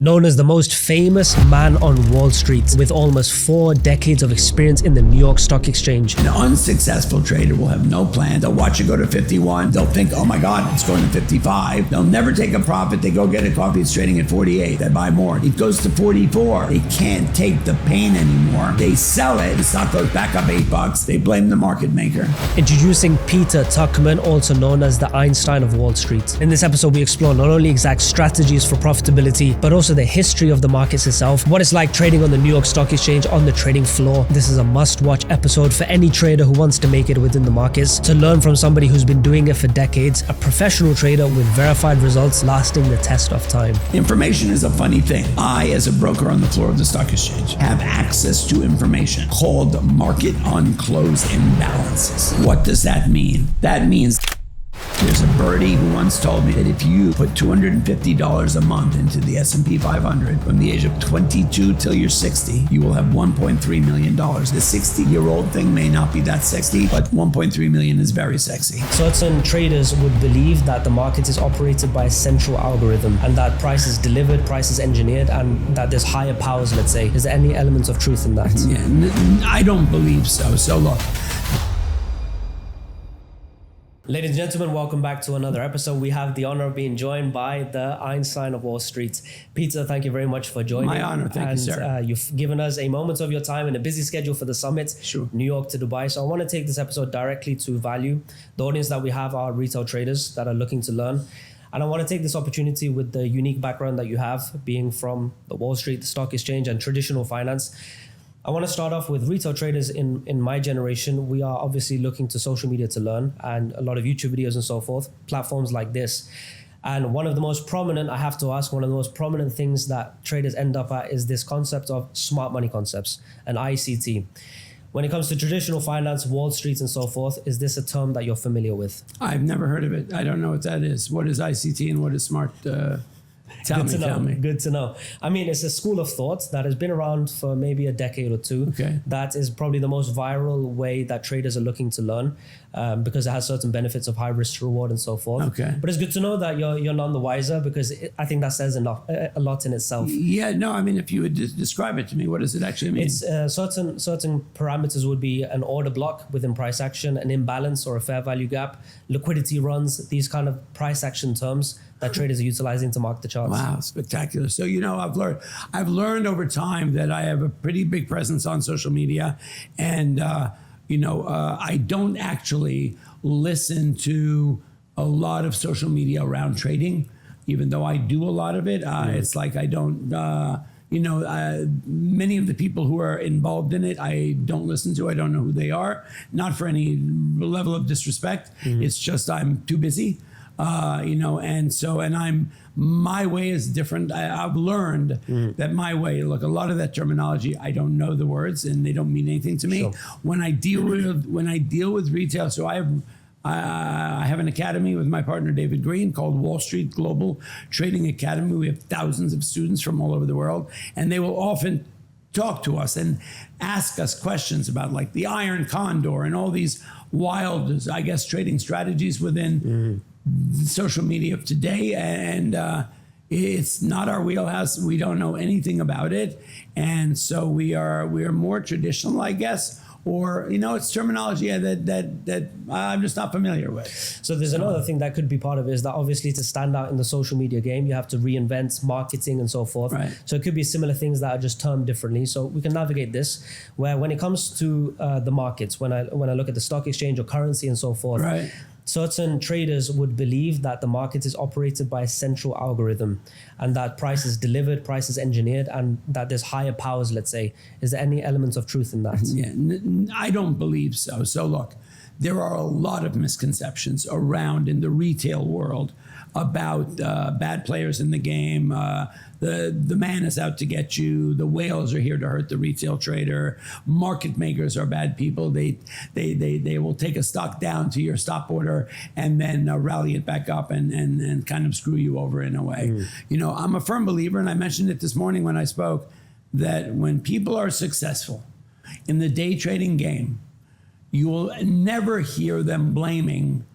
Known as the most famous man on Wall Street, with almost 4 decades of experience in the New York Stock Exchange. An unsuccessful trader will have no plan. They'll watch it go to 51. They'll think, oh my God, it's going to 55. They'll never take a profit. They go get a coffee. It's trading at 48. They buy more. It goes to 44. They can't take the pain anymore. They sell it. The stock goes back up $8. They blame the market maker. Introducing Peter Tuchman, also known as the Einstein of Wall Street. In this episode, we explore not only exact strategies for profitability, but also the history of the markets itself, what it's like trading on the New York Stock Exchange on the trading floor. This is a must-watch episode for any trader who wants to make it within the markets, to learn from somebody who's been doing it for decades, a professional trader with verified results lasting the test of time. Information is a funny thing. I, as a broker on the floor of the stock exchange, have access to information called market on close imbalances. What does that mean? That means there's a birdie who once told me that if you put $250 a month into the S&P 500 from the age of 22 till you're 60, you will have $1.3 million. The 60-year-old thing may not be that sexy, but $1.3 million is very sexy. Certain traders would believe that the market is operated by a central algorithm and that price is delivered, price is engineered, and that there's higher powers, let's say. Is there any elements of truth in that? Yeah, I don't believe so. So look. Ladies and gentlemen, welcome back to another episode. We have the honor of being joined by the Einstein of Wall Street. Peter, thank you very much for joining. My honor, thank you, sir. You've given us a moment of your time in a busy schedule for the summit, sure. New York to Dubai. So I want to take this episode directly to value. The audience that we have are retail traders that are looking to learn. And I want to take this opportunity with the unique background that you have, being from the Wall Street, the stock exchange, and traditional finance. I want to start off with retail traders in my generation. We are obviously looking to social media to learn, and a lot of YouTube videos and so forth, platforms like this. And one of the most prominent, I have to ask, one of the most prominent things that traders end up at is this concept of smart money concepts, and ICT. When it comes to traditional finance, Wall Street and so forth, is this a term that you're familiar with? I've never heard of it. I don't know what that is. What is ICT and what is smart? Tell me. Good to know. I mean, it's a school of thought that has been around for maybe a decade or two. Okay. That is probably the most viral way that traders are looking to learn, because it has certain benefits of high risk to reward and so forth. Okay. But it's good to know that you're none the wiser, because I think that says a lot in itself. Yeah, no, I mean, if you would describe it to me, what does it actually mean? It's certain parameters would be an order block within price action, an imbalance or a fair value gap, liquidity runs, these kind of price action terms that traders are utilizing to mark the charts. Wow, spectacular. So, I've learned over time that I have a pretty big presence on social media, and, I don't actually listen to a lot of social media around trading, even though I do a lot of it. It's like I don't, many of the people who are involved in it, I don't listen to. I don't know who they are, not for any level of disrespect. Mm-hmm. It's just I'm too busy. My way is different. I've learned that my way, look, a lot of that terminology, I don't know the words and they don't mean anything to me. Sure. When I deal with retail, so I have an academy with my partner, David Green, called Wall Street Global Trading Academy. We have thousands of students from all over the world, and they will often talk to us and ask us questions about like the iron condor and all these wild, I guess, trading strategies within social media of today, and it's not our wheelhouse. We don't know anything about it, and so we are more traditional, I guess, or it's terminology that I'm just not familiar with. So there's another thing that could be part of it, is that obviously to stand out in the social media game, you have to reinvent marketing and so forth. Right. So it could be similar things that are just termed differently. So we can navigate this, where when it comes to the markets, when I look at the stock exchange or currency and so forth, right. Certain traders would believe that the market is operated by a central algorithm and that price is delivered, price is engineered, and that there's higher powers, let's say. Is there any elements of truth in that? Yeah, I don't believe so. So look, there are a lot of misconceptions around in the retail world about bad players in the game. The man is out to get you. The whales are here to hurt the retail trader. Market makers are bad people. They will take a stock down to your stop order and then rally it back up and kind of screw you over in a way. I'm a firm believer, and I mentioned it this morning when I spoke, that when people are successful in the day trading game, you will never hear them blaming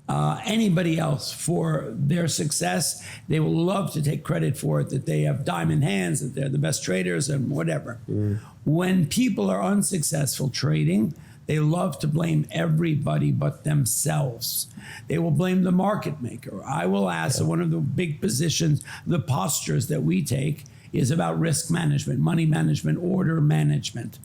anybody else for their success. They will love to take credit for it, that they have diamond hands, that they're the best traders and whatever. When people are unsuccessful trading, they love to blame everybody but themselves. They will blame the market maker. I will ask, one of the big positions, the postures that we take is about risk management, money management, order management.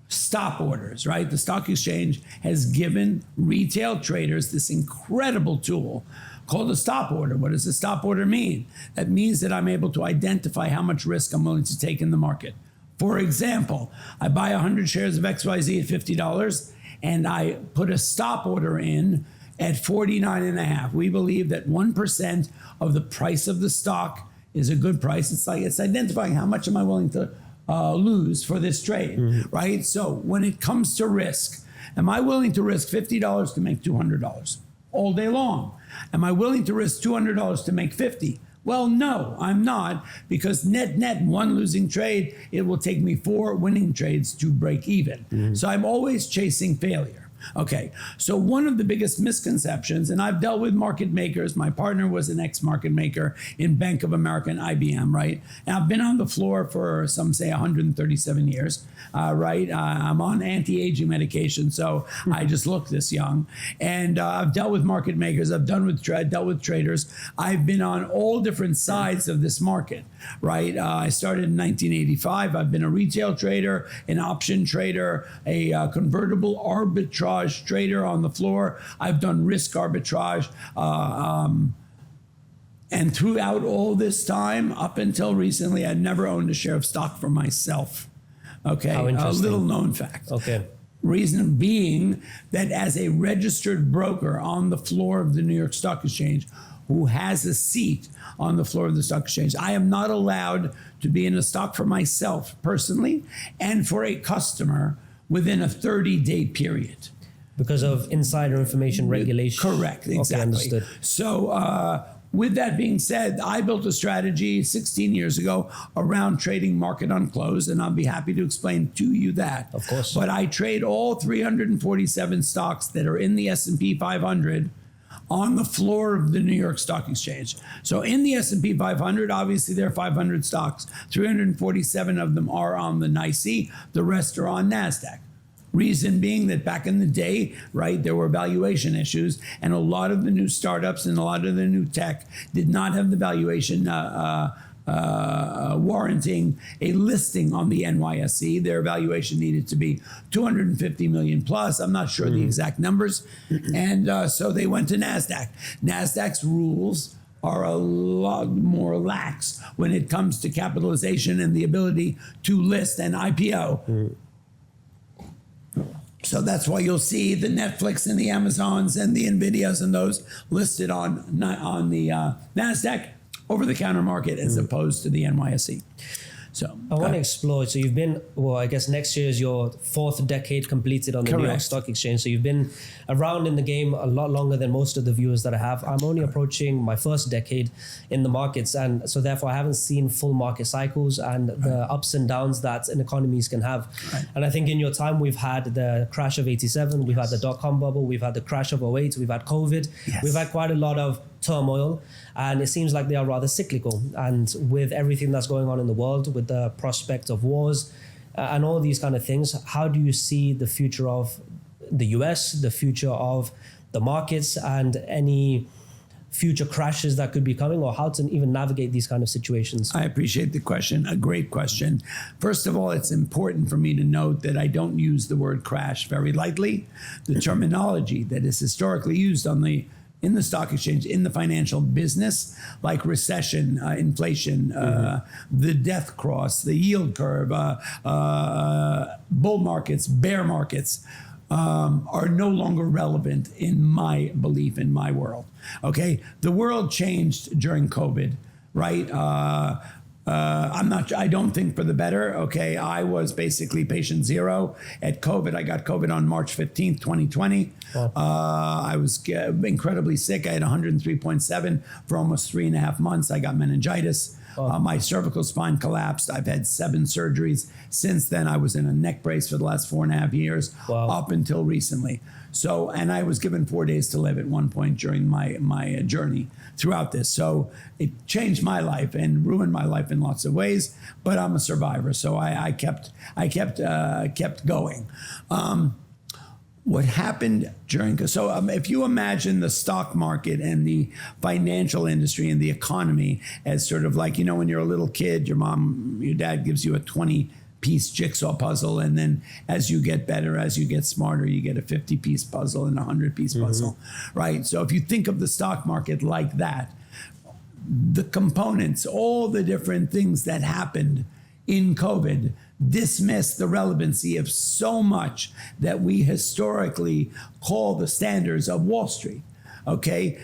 Stop orders, right? The stock exchange has given retail traders this incredible tool called a stop order. What does a stop order mean? That means that I'm able to identify how much risk I'm willing to take in the market. For example, I buy 100 shares of XYZ at $50 and I put a stop order in at 49.5. We believe that 1% of the price of the stock is a good price. It's identifying how much am I willing to lose for this trade, right? So when it comes to risk, am I willing to risk $50 to make $200 all day long? Am I willing to risk $200 to make 50? Well, no, I'm not, because net, one losing trade, it will take me 4 winning trades to break even. So I'm always chasing failure. Okay, so one of the biggest misconceptions, and I've dealt with market makers. My partner was an ex-market maker in Bank of America and IBM, right? And I've been on the floor for, some say, 137 years, right? I'm on anti-aging medication, so I just look this young. And I've dealt with market makers. I've dealt with traders. I've been on all different sides of this market, right? I started in 1985. I've been a retail trader, an option trader, a convertible arbitrage trader on the floor. I've done risk arbitrage. And throughout all this time, up until recently, I'd never owned a share of stock for myself. Okay, a little known fact. Okay. Reason being that as a registered broker on the floor of the New York Stock Exchange, who has a seat on the floor of the stock exchange, I am not allowed to be in a stock for myself personally and for a customer within a 30-day period. Because of insider information regulation. Correct, exactly. Okay, understood. So with that being said, I built a strategy 16 years ago around trading market on close, and I'll be happy to explain to you that. Of course. But I trade all 347 stocks that are in the S&P 500 on the floor of the New York Stock Exchange. So in the S&P 500, obviously there are 500 stocks. 347 of them are on the NYSE. The rest are on NASDAQ. Reason being that back in the day, right, there were valuation issues, and a lot of the new startups and a lot of the new tech did not have the valuation warranting a listing on the NYSE. Their valuation needed to be 250 million plus. I'm not sure the exact numbers. And so they went to NASDAQ. NASDAQ's rules are a lot more lax when it comes to capitalization and the ability to list an IPO. So that's why you'll see the Netflix and the Amazons and the Nvidias and those listed on the NASDAQ over-the-counter market as opposed to the NYSE. So I want to explore. So you've been, well, I guess next year is your 4th decade completed on the New York Stock Exchange. So you've been around in the game a lot longer than most of the viewers that I have. I'm only approaching my 1st decade in the markets. And so therefore I haven't seen full market cycles and the ups and downs that an economies can have. And I think in your time, we've had the crash of 87, we've had the dot-com bubble, we've had the crash of 08, we've had COVID, we've had quite a lot of turmoil, and it seems like they are rather cyclical. And with everything that's going on in the world, with the prospect of wars and all these kind of things, how do you see the future of the US, the future of the markets, and any future crashes that could be coming, or how to even navigate these kind of situations? I appreciate the question, a great question. First of all, it's important for me to note that I don't use the word crash very lightly. The terminology that is historically used in the stock exchange, in the financial business, like recession, inflation, the death cross, the yield curve, bull markets, bear markets, are no longer relevant in my belief, in my world. Okay, the world changed during COVID, right? I don't think for the better. Okay, I was basically patient zero at COVID. I got COVID on March 15th, 2020. Wow. I was incredibly sick. I had 103.7 for almost 3.5 months. I got meningitis. Wow. My cervical spine collapsed. I've had 7 surgeries since then. I was in a neck brace for the last 4.5 years, up until recently. So, and I was given 4 days to live at one point during my journey throughout this. So it changed my life and ruined my life in lots of ways. But I'm a survivor, so I kept going. What happened during, so if you imagine the stock market and the financial industry and the economy as sort of like, when you're a little kid, your dad gives you a 20-piece jigsaw puzzle, and then as you get better, as you get smarter, you get a 50-piece puzzle and a 100-piece puzzle, right? So if you think of the stock market like that, the components, all the different things that happened in COVID dismiss the relevancy of so much that we historically call the standards of Wall Street. Okay,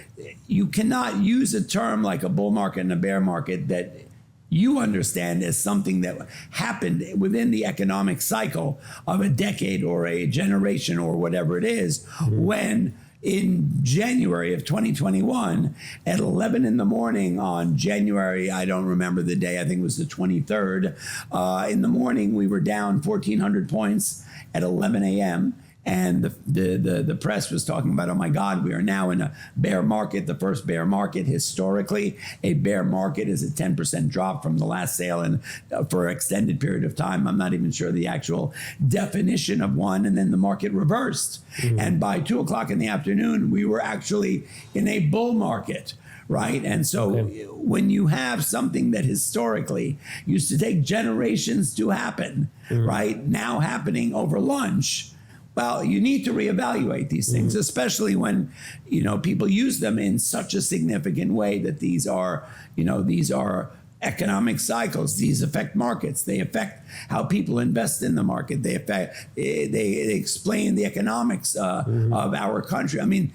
you cannot use a term like a bull market and a bear market that you understand as something that happened within the economic cycle of a decade or a generation or whatever it is, when in January of 2021 at 11 in the morning on January, I don't remember the day, I think it was the 23rd, in the morning we were down 1,400 points at 11 a.m. And the press was talking about, oh my God, we are now in a bear market, the first bear market historically. A bear market is a 10% drop from the last sale and for an extended period of time. I'm not even sure the actual definition of one. And then the market reversed. And by 2 o'clock in the afternoon, we were actually in a bull market. Right. And so when you have something that historically used to take generations to happen, right, now happening over lunch, well, you need to reevaluate these things, especially when, people use them in such a significant way that these are economic cycles. These affect markets. They affect how people invest in the market. They explain the economics of our country. I mean,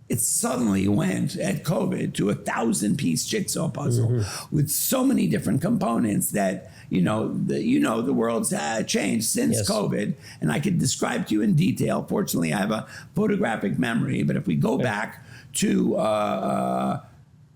it suddenly went at COVID to a 1,000-piece jigsaw puzzle with so many different components that, the world's changed since COVID. And I could describe to you in detail. Fortunately, I have a photographic memory. But if we go back to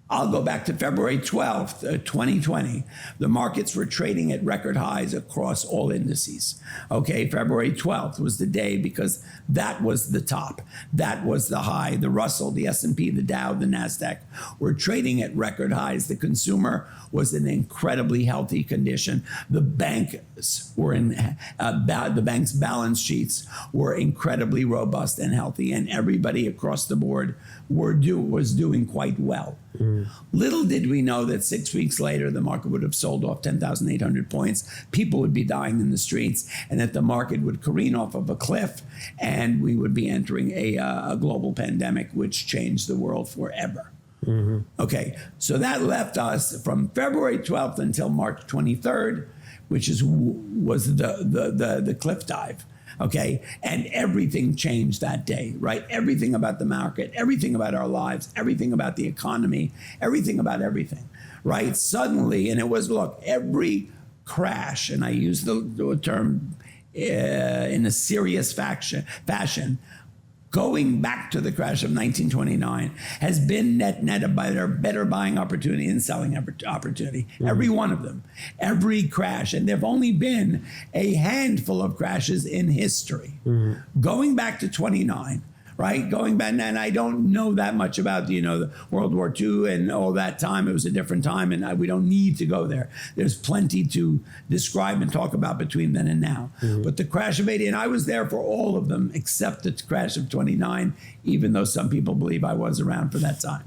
I'll go back to February 12th, 2020. The markets were trading at record highs across all indices. Okay, February 12th was the day because that was the top. That was the high. The Russell, the S&P, the Dow, the NASDAQ were trading at record highs. The consumer was in incredibly healthy condition. The banks were the bank's balance sheets were incredibly robust and healthy, and everybody across the board was doing quite well. Little did we know that 6 weeks later, the market would have sold off 10,800 points. People would be dying in the streets, and that the market would careen off of a cliff, and we would be entering a global pandemic, which changed the world forever. Okay, so that left us from February 12th until March 23rd, which was the cliff dive. Okay, and everything changed that day, right? Everything about the market, everything about our lives, everything about the economy, everything about everything, right? Suddenly, and it was, look, every crash, and I use the term in a serious fashion, going back to the crash of 1929 has been net a better buying opportunity and selling opportunity. Every one of them, every crash. And there've only been a handful of crashes in history. Going back to 29, right? Going back, and I don't know that much about, the World War II and all that time. It was a different time, and we don't need to go there. There's plenty to describe and talk about between then and now. But the crash of 80, and I was there for all of them except the crash of 29, even though some people believe I was around for that time.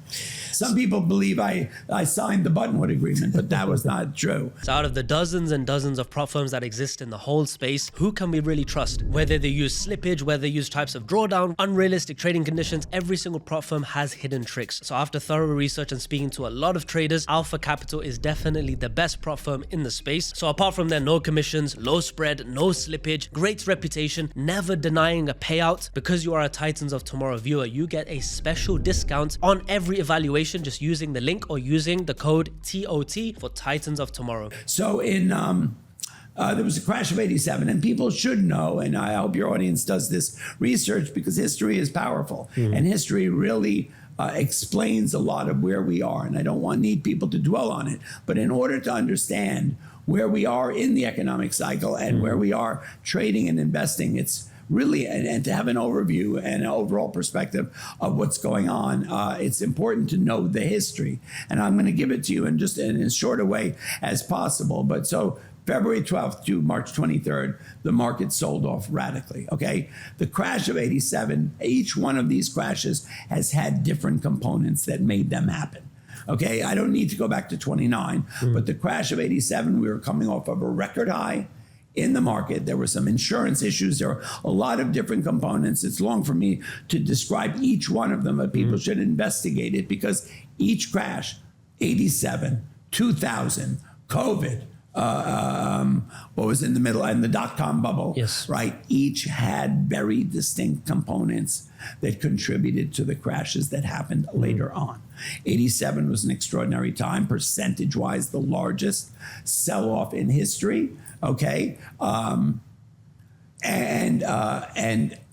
Some people believe I signed the Buttonwood Agreement, but that was not true. So out of the dozens and dozens of prop firms that exist in the whole space, who can we really trust? Whether they use slippage, whether they use types of drawdown, unrealistic trading conditions, every single prop firm has hidden tricks. So after thorough research and speaking to a lot of traders, Alpha Capital is definitely the best prop firm in the space. So apart from their no commissions, low spread, no slippage, great reputation, never denying a payout, because you are a Titans of Tomorrow viewer, you get a special discount on every evaluation just using the link or using the code TOT for Titans of Tomorrow. So there was a crash of 87, and people should know, and I hope your audience does this research because history is powerful, and history really explains a lot of where we are, and I don't need people to dwell on it, but in order to understand where we are in the economic cycle and where we are trading and investing, it's really, and to have an overview and an overall perspective of what's going on, it's important to know the history. And I'm going to give it to you in just in as short a way as possible. But so February 12th to March 23rd, the market sold off radically, okay? The crash of 87, each one of these crashes has had different components that made them happen. Okay, I don't need to go back to 29, but the crash of 87, we were coming off of a record high in the market. There were some insurance issues. There were a lot of different components. It's long for me to describe each one of them, but people should investigate it because each crash, 87, 2000, COVID, what was in the middle, and the dot-com bubble, yes, right? Each had very distinct components that contributed to the crashes that happened later on. 87 was an extraordinary time, percentage-wise, the largest sell-off in history, okay? And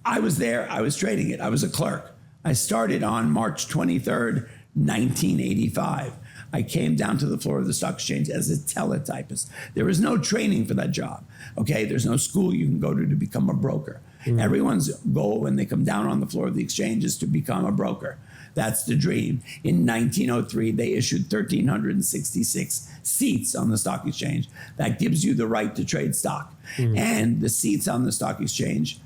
I was there, I was trading it, I was a clerk. I started on March 23rd, 1985. I came down to the floor of the stock exchange as a teletypist. There was no training for that job, okay? There's no school you can go to become a broker. Everyone's goal when they come down on the floor of the exchange is to become a broker. That's the dream. In 1903, they issued 1,366 seats on the stock exchange. That gives you the right to trade stock. And the seats on the stock exchange,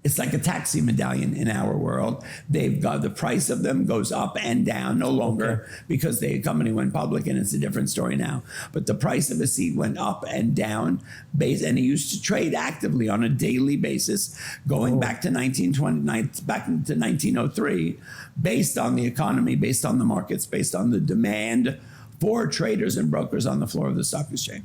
it's like a taxi medallion in our world. They've got the price of them goes up and down, no longer because the company went public and it's a different story now. But the price of a seat went up and down, and it used to trade actively on a daily basis, going back to 1929, back into 1903, based on the economy, based on the markets, based on the demand for traders and brokers on the floor of the stock exchange.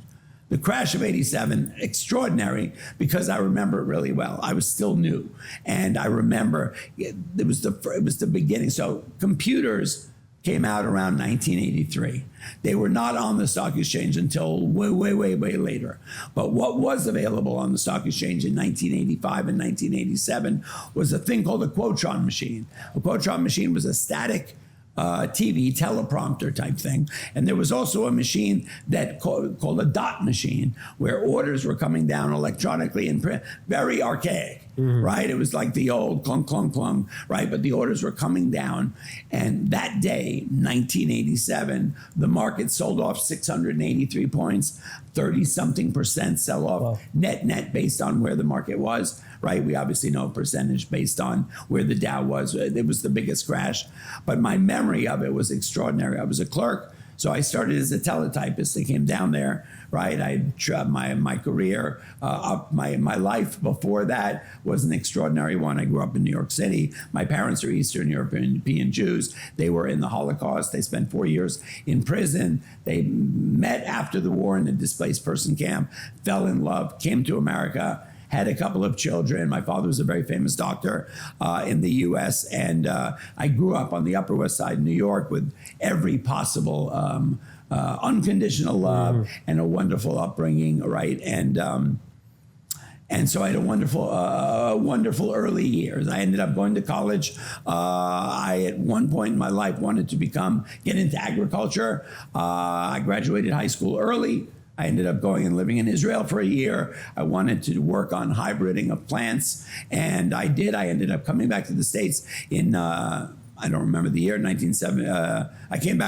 The crash of 87, extraordinary because I remember it really well. I was still new, and I remember it was the beginning. So computers came out around 1983. They were not on the stock exchange until way later. But what was available on the stock exchange in 1985 and 1987 was a thing called a Quotron machine. A Quotron machine was a static TV teleprompter type thing. And there was also a machine that called a dot machine where orders were coming down electronically in print, very archaic, right? It was like the old clunk, clunk, clunk, right? But the orders were coming down. And that day, 1987, the market sold off 683 points, 30-something% sell off, net based on where the market was, right? We obviously know percentage based on where the Dow was. It was the biggest crash. But my memory of it was extraordinary. I was a clerk, so I started as a teletypist. I came down there, right? My career, my life before that was an extraordinary one. I grew up in New York City. My parents are Eastern European Jews. They were in the Holocaust. They spent 4 years in prison. They met after the war in a displaced person camp, fell in love, came to America, had a couple of children. My father was a very famous doctor in the U.S., and I grew up on the Upper West Side of New York with every possible unconditional love and a wonderful upbringing, right? And so I had a wonderful early years. I ended up going to college. I, at one point in my life, wanted to get into agriculture. I graduated high school early. I ended up going and living in Israel for a year. I wanted to work on hybriding of plants, and I did. I ended up coming back to the States in, I don't remember the year, 1970. I came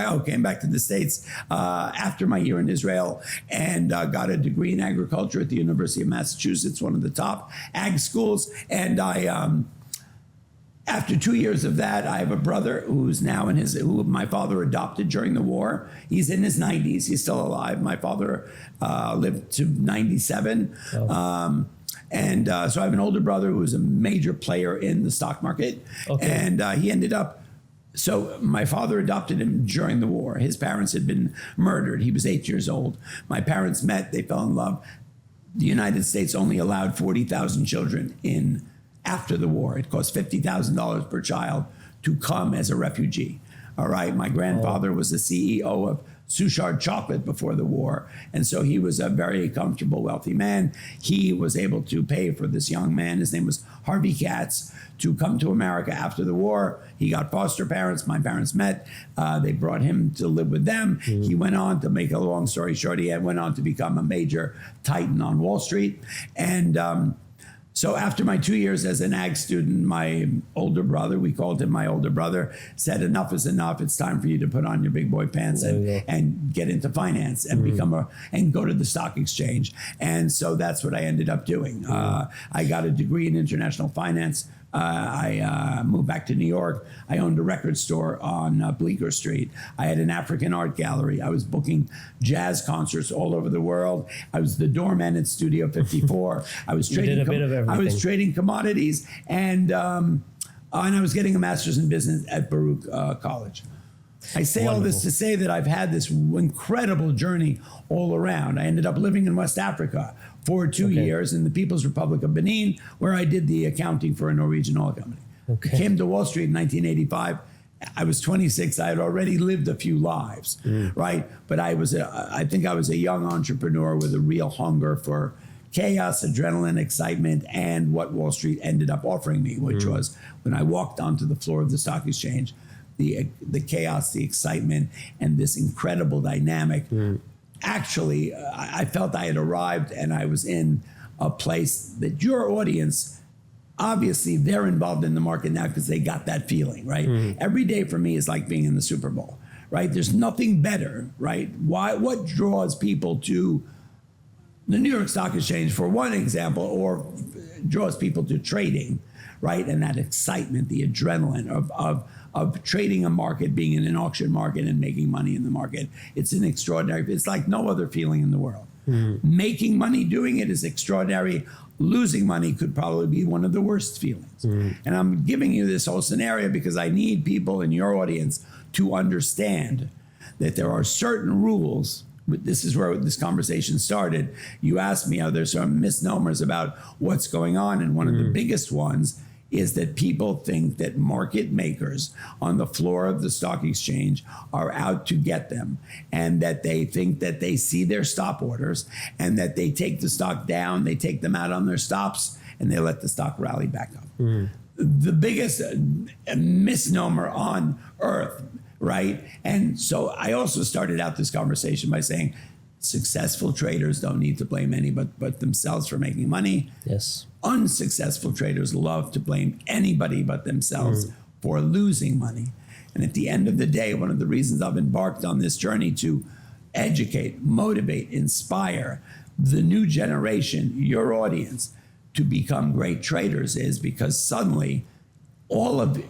back to the States after my year in Israel and got a degree in agriculture at the University of Massachusetts, one of the top ag schools. And after 2 years of that, I have a brother who's now who my father adopted during the war. He's in his 90s. He's still alive. My father lived to 97. Oh. So I have an older brother who was a major player in the stock market. Okay. And he ended up, so my father adopted him during the war. His parents had been murdered. He was 8 years old. My parents met. They fell in love. The United States only allowed 40,000 children in after the war. It cost $50,000 per child to come as a refugee. All right. My grandfather was the CEO of Suchard Chocolate before the war. And so he was a very comfortable, wealthy man. He was able to pay for this young man. His name was Harvey Katz, to come to America after the war. He got foster parents. My parents met. They brought him to live with them. He went on, to make a long story short, went on to become a major titan on Wall Street. And So after my 2 years as an ag student, my older brother, we called him my older brother, said, enough is enough. It's time for you to put on your big boy pants and get into finance and and go to the stock exchange. And so that's what I ended up doing. I got a degree in international finance. I moved back to New York. I owned a record store on Bleecker Street. I had an African art gallery. I was booking jazz concerts all over the world. I was the doorman at Studio 54. I was trading. You did a bit of everything. I was trading commodities, and I was getting a master's in business at Baruch College. I say all this to say that I've had this incredible journey all around. I ended up living in West Africa for 2 years in the People's Republic of Benin, where I did the accounting for a Norwegian oil company. I came to Wall Street in 1985. I was 26. I had already lived a few lives, right? But I think I was a young entrepreneur with a real hunger for chaos, adrenaline, excitement, and what Wall Street ended up offering me, which was when I walked onto the floor of the stock exchange, the chaos, the excitement, and this incredible dynamic. Actually, I felt I had arrived and I was in a place that your audience, obviously they're involved in the market now because they got that feeling, right? Every day for me is like being in the Super Bowl, right? There's nothing better, right? What draws people to the New York Stock Exchange, for one example, or draws people to trading, right? And that excitement, the adrenaline of trading a market, being in an auction market and making money in the market. It's an extraordinary, it's like no other feeling in the world. Making money doing it is extraordinary. Losing money could probably be one of the worst feelings. And I'm giving you this whole scenario because I need people in your audience to understand that there are certain rules. This is where this conversation started. You asked me, are there some misnomers about what's going on? And one of the biggest ones is that people think that market makers on the floor of the stock exchange are out to get them, and that they think that they see their stop orders and that they take the stock down, they take them out on their stops, and they let the stock rally back up. The biggest misnomer on earth, right? And so I also started out this conversation by saying successful traders don't need to blame anybody but themselves for making money. Yes. Unsuccessful traders love to blame anybody but themselves for losing money. And at the end of the day, one of the reasons I've embarked on this journey to educate, motivate, inspire the new generation, your audience, to become great traders is because suddenly all of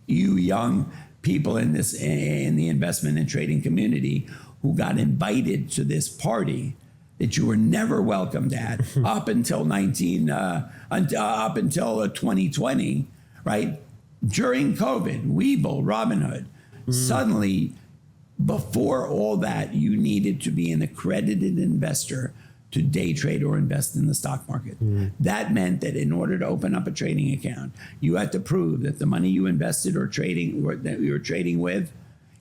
you young people in the investment and trading community who got invited to this party that you were never welcomed at up until 2020, right? During COVID, Webull, Robinhood, suddenly, before all that, you needed to be an accredited investor to day trade or invest in the stock market. That meant that in order to open up a trading account, you had to prove that the money you invested or that you were trading with,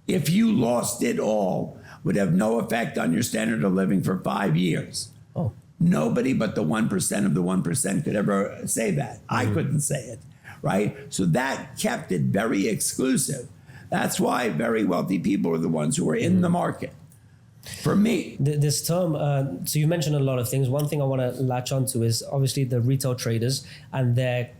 if you lost it all, would have no effect on your standard of living for 5 years. Nobody but the 1% of the 1% could ever say that. I couldn't say it, right? So that kept it very exclusive. That's why very wealthy people are the ones who are in the market. For me, this term, so you mentioned a lot of things. One thing I want to latch onto is obviously the retail traders and their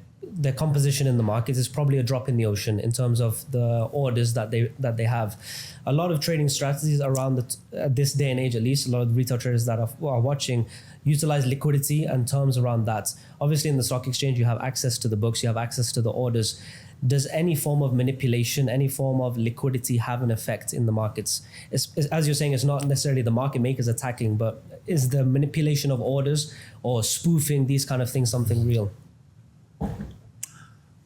composition in the market is probably a drop in the ocean in terms of the orders that they have. A lot of trading strategies around this day and age, at least, a lot of retail traders that are watching utilize liquidity and terms around that. Obviously, in the stock exchange, you have access to the books, you have access to the orders. Does any form of manipulation, any form of liquidity have an effect in the markets? As you're saying, it's not necessarily the market makers attacking, but is the manipulation of orders or spoofing, these kind of things, something real?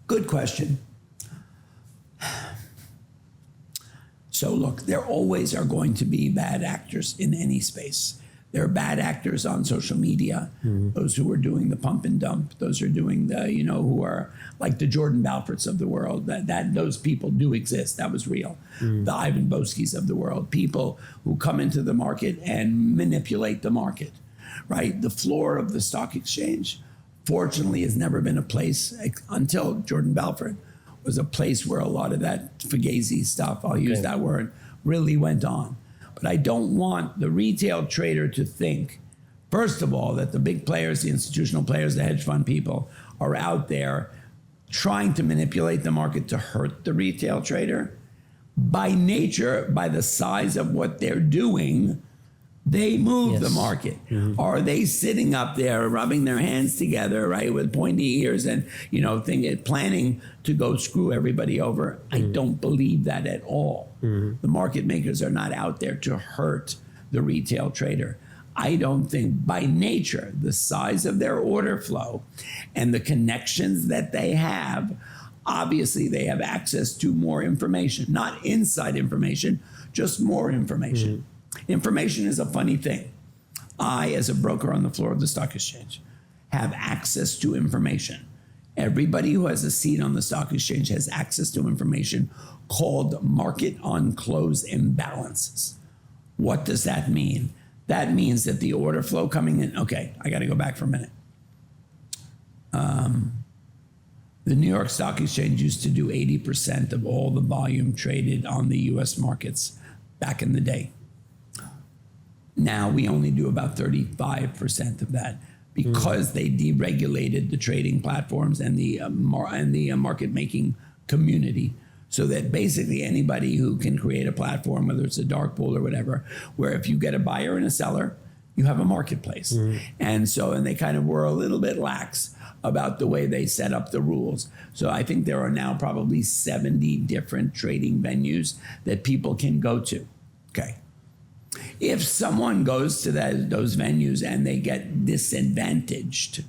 Good question. So look, there always are going to be bad actors in any space. There are bad actors on social media, those who are doing the pump and dump, those who are doing the, who are like the Jordan Belforts of the world, that those people do exist. That was real. The Ivan Boskis of the world, people who come into the market and manipulate the market, right? The floor of the stock exchange, fortunately, has never been a place until Jordan Belfort was a place where a lot of that fugazi stuff, I'll use that word, really went on. But I don't want the retail trader to think First of all, that the big players, the institutional players, the hedge fund people are out there trying to manipulate the market to hurt the retail trader. By nature, by the size of what they're doing, they move the market. Are they sitting up there rubbing their hands together, right, with pointy ears and, planning to go screw everybody over? I don't believe that at all. The market makers are not out there to hurt the retail trader. I don't think, by nature, the size of their order flow and the connections that they have, obviously they have access to more information, not inside information, just more information. Information is a funny thing. I, as a broker on the floor of the stock exchange, have access to information. Everybody who has a seat on the stock exchange has access to information called market on close imbalances. What does that mean? That means that the order flow coming in, okay, I got to go back for a minute. The New York Stock Exchange used to do 80% of all the volume traded on the US markets back in the day. Now we only do about 35% of that because they deregulated the trading platforms and the market making community, so that basically anybody who can create a platform, whether it's a dark pool or whatever, where if you get a buyer and a seller, you have a marketplace. And they kind of were a little bit lax about the way they set up the rules. So I think there are now probably 70 different trading venues that people can go to. Okay. If someone goes to those venues and they get disadvantaged,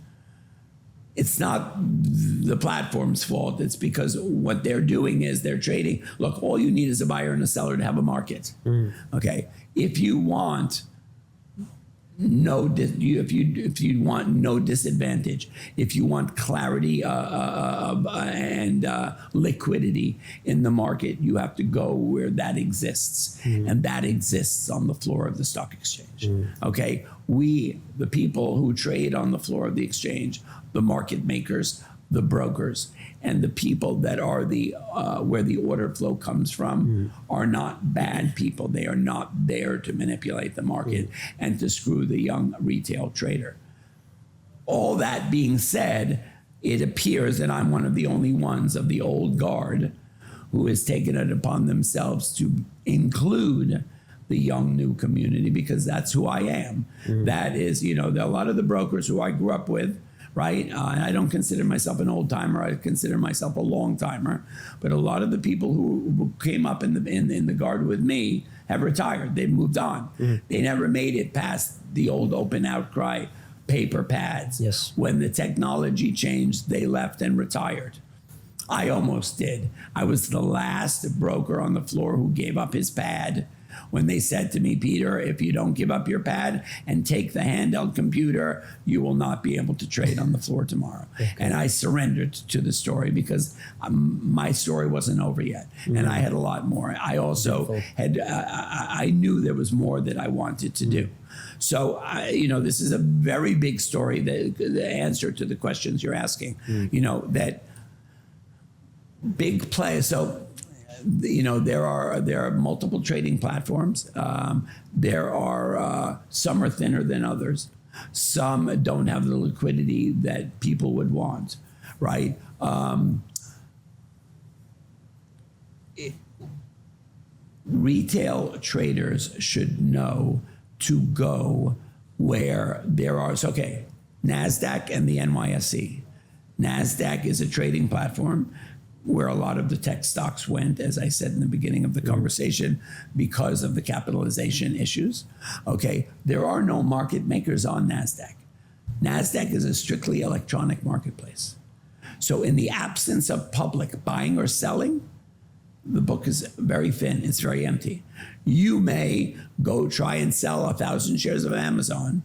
it's not the platform's fault. It's because what they're doing is they're trading. Look, all you need is a buyer and a seller to have a market. Okay. If you want if you want no disadvantage, if you want clarity and liquidity in the market, you have to go where that exists, and that exists on the floor of the stock exchange. Okay, we, the people who trade on the floor of the exchange, the market makers, the brokers, and the people that are the where the order flow comes from are not bad people. They are not there to manipulate the market and to screw the young retail trader. All that being said, it appears that I'm one of the only ones of the old guard who has taken it upon themselves to include the young new community, because that's who I am. That is, a lot of the brokers who I grew up with, right? And I don't consider myself an old timer. I consider myself a long timer. But a lot of the people who came up in the guard with me have retired. They've moved on. They never made it past the old open outcry paper pads. Yes. When the technology changed, they left and retired. I almost did. I was the last broker on the floor who gave up his pad when they said to me, Peter, if you don't give up your pad and take the handheld computer, you will not be able to trade on the floor tomorrow. Okay. And I surrendered to the story because my story wasn't over yet. And I had a lot more. I also had, I knew there was more that I wanted to do. So, this is a very big story, the answer to the questions you're asking, that big play. So, there are multiple trading platforms. There are some are thinner than others. Some don't have the liquidity that people would want, right? Retail traders should know to go where there are. So, okay, NASDAQ and the NYSE. NASDAQ is a trading platform where a lot of the tech stocks went, as I said in the beginning of the conversation, because of the capitalization issues. Okay, there are no market makers on NASDAQ. NASDAQ is a strictly electronic marketplace. So in the absence of public buying or selling, the book is very thin, it's very empty. You may go try and sell 1,000 shares of Amazon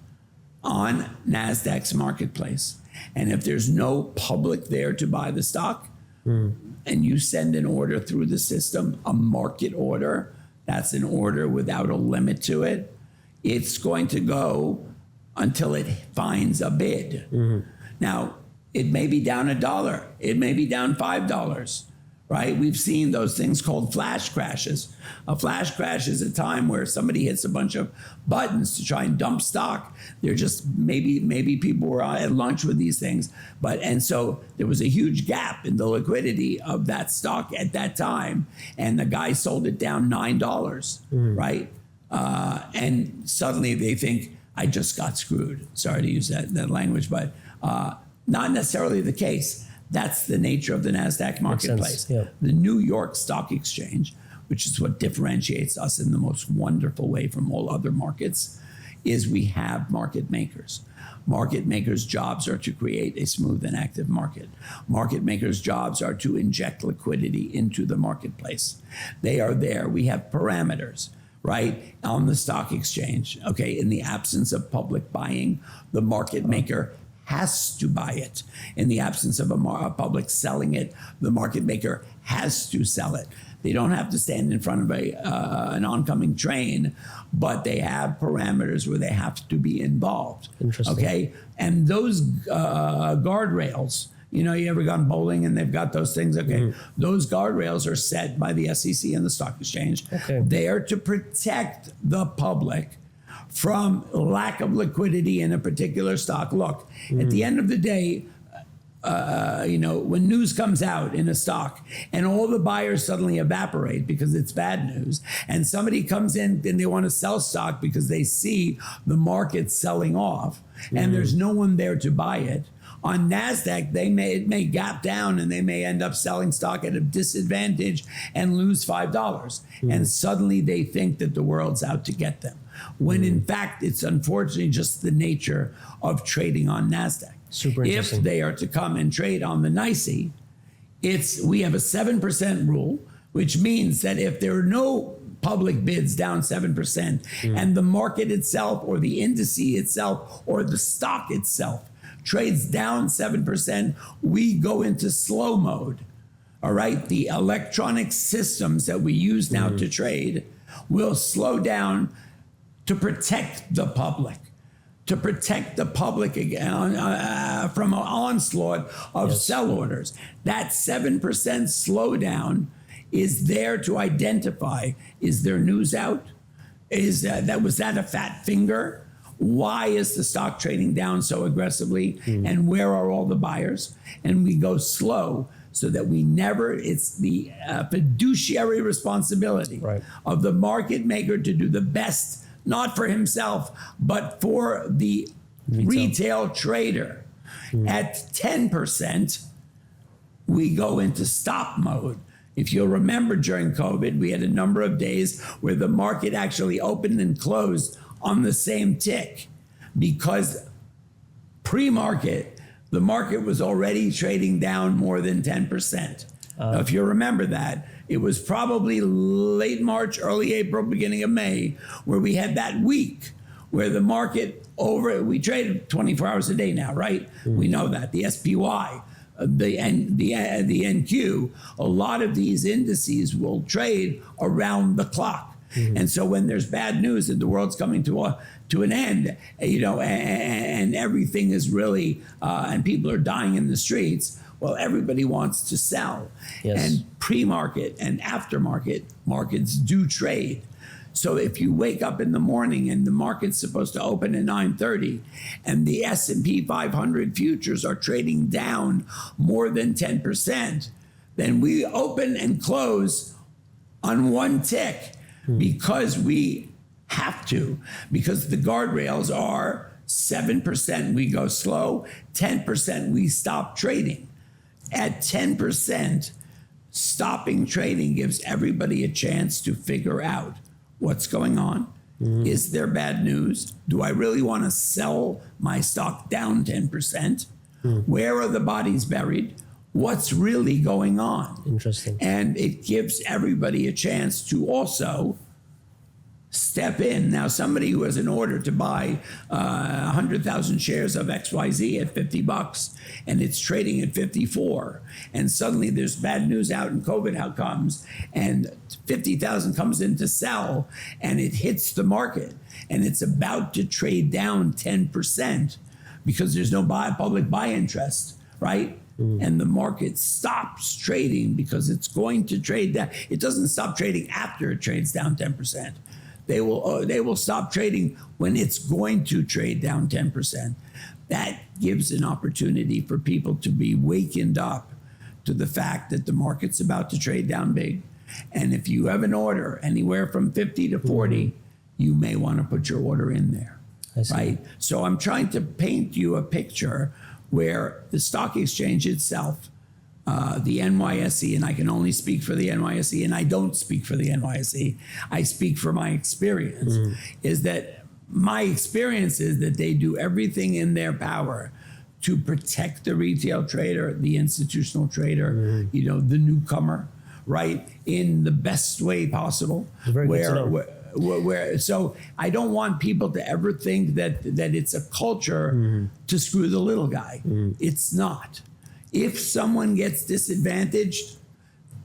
on NASDAQ's marketplace. And if there's no public there to buy the stock, and you send an order through the system, a market order, that's an order without a limit to it, it's going to go until it finds a bid. Now, it may be down $1, it may be down $5, right? We've seen those things called flash crashes. A flash crash is a time where somebody hits a bunch of buttons to try and dump stock. They're just maybe people were at lunch with these things, and so there was a huge gap in the liquidity of that stock at that time, and the guy sold it down $9, right? And suddenly they think, I just got screwed. Sorry to use that language, but not necessarily the case. That's the nature of the NASDAQ marketplace. Yeah. The New York Stock Exchange, which is what differentiates us in the most wonderful way from all other markets, is we have market makers. Market makers' jobs are to create a smooth and active market. Market makers' jobs are to inject liquidity into the marketplace. They are there. We have parameters, right, on the stock exchange. Okay, in the absence of public buying, the market maker has to buy it. In the absence of a public selling it, the market maker has to sell it. They don't have to stand in front of an oncoming train, but they have parameters where they have to be involved. Interesting. Okay, and those guardrails, you ever gone bowling and they've got those things? Okay, those guardrails are set by the SEC and the stock exchange. Okay. They are to protect the public from lack of liquidity in a particular stock. Look, at the end of the day, when news comes out in a stock and all the buyers suddenly evaporate because it's bad news, and somebody comes in and they want to sell stock because they see the market selling off and there's no one there to buy it, on NASDAQ, it may gap down and they may end up selling stock at a disadvantage and lose $5. And suddenly they think that the world's out to get them, when in fact, it's unfortunately just the nature of trading on NASDAQ. Super If interesting. they are to come and trade on the NYSE, we have a 7% rule, which means that if there are no public bids down 7% and the market itself or the indice itself or the stock itself trades down 7%, we go into slow mode. All right, the electronic systems that we use now to trade will slow down to protect the public. Again from an onslaught of sell orders. That 7% slowdown is there to identify, is there news out? Was that a fat finger? Why is the stock trading down so aggressively? And where are all the buyers? And we go slow so that it's the fiduciary responsibility of the market maker to do the best, not for himself, but for the retail trader. At 10%, we go into stop mode. If you'll remember, during COVID, we had a number of days where the market actually opened and closed on the same tick, because pre-market, the market was already trading down more than 10%. Now, if you remember that, it was probably late March, early April, beginning of May, where we had that week where the market we traded 24 hours a day now, right? We know that. The SPY, the NQ, a lot of these indices will trade around the clock. And so when there's bad news that the world's coming to an end, and everything is really, and people are dying in the streets, well, everybody wants to sell. And pre-market and aftermarket markets do trade. So if you wake up in the morning and the market's supposed to open at 9:30 and the S&P 500 futures are trading down more than 10%, then we open and close on one tick. Because we have to, because the guardrails are 7% we go slow, 10% we stop trading. At 10%, stopping trading gives everybody a chance to figure out what's going on. Is there bad news? Do I really want to sell my stock down 10%? Where are the bodies buried? What's really going on? Interesting. And it gives everybody a chance to also step in. Now, somebody who has an order to buy 100,000 shares of XYZ at $50 and it's trading at 54, and suddenly there's bad news out and COVID comes and 50,000 comes in to sell and it hits the market and it's about to trade down 10% because there's no public buy interest, right? and the market stops trading because it's going to trade down. It doesn't stop trading after it trades down 10%. They will stop trading when it's going to trade down 10%. That gives an opportunity for people to be wakened up to the fact that the market's about to trade down big. And if you have an order anywhere from 50 to 40, you may want to put your order in there, right? So I'm trying to paint you a picture where the stock exchange itself, the NYSE, and I can only speak for the NYSE, and I don't speak for the NYSE, I speak for my experience, is that my experience is that they do everything in their power to protect the retail trader, the institutional trader, you know, the newcomer, right, in the best way possible. So I don't want people to ever think that it's a culture to screw the little guy. It's not. If someone gets disadvantaged,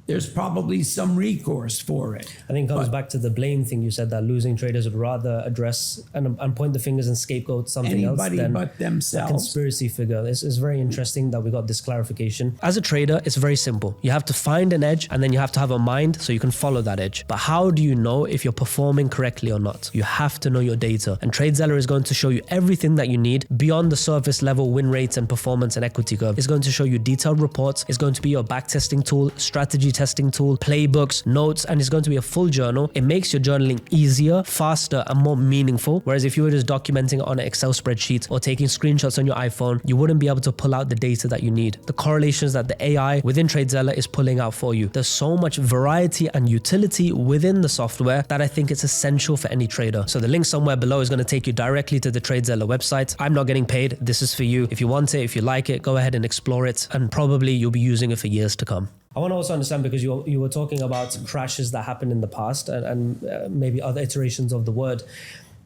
there's probably some recourse for it. I think it comes back to the blame thing you said, that losing traders would rather address and point the fingers and scapegoat something else than but themselves. A conspiracy figure. It's very interesting that we got this clarification. As a trader, it's very simple. You have to find an edge and then you have to have a mind so you can follow that edge. But how do you know if you're performing correctly or not? You have to know your data. And TradeZeller is going to show you everything that you need beyond the surface level win rates and performance and equity curve. It's going to show you detailed reports. It's going to be your backtesting tool, strategy testing tool, playbooks, notes, and it's going to be a full journal. It makes your journaling easier, faster, and more meaningful. Whereas if you were just documenting on an Excel spreadsheet or taking screenshots on your iPhone, you wouldn't be able to pull out the data that you need. The correlations that the AI within TradeZeller is pulling out for you. There's so much variety and utility within the software that I think it's essential for any trader. So the link somewhere below is going to take you directly to the TradeZeller website. I'm not getting paid. This is for you. If you want it, if you like it, go ahead and explore it, and probably you'll be using it for years to come. I want to also understand, because you were talking about crashes that happened in the past and maybe other iterations of the word.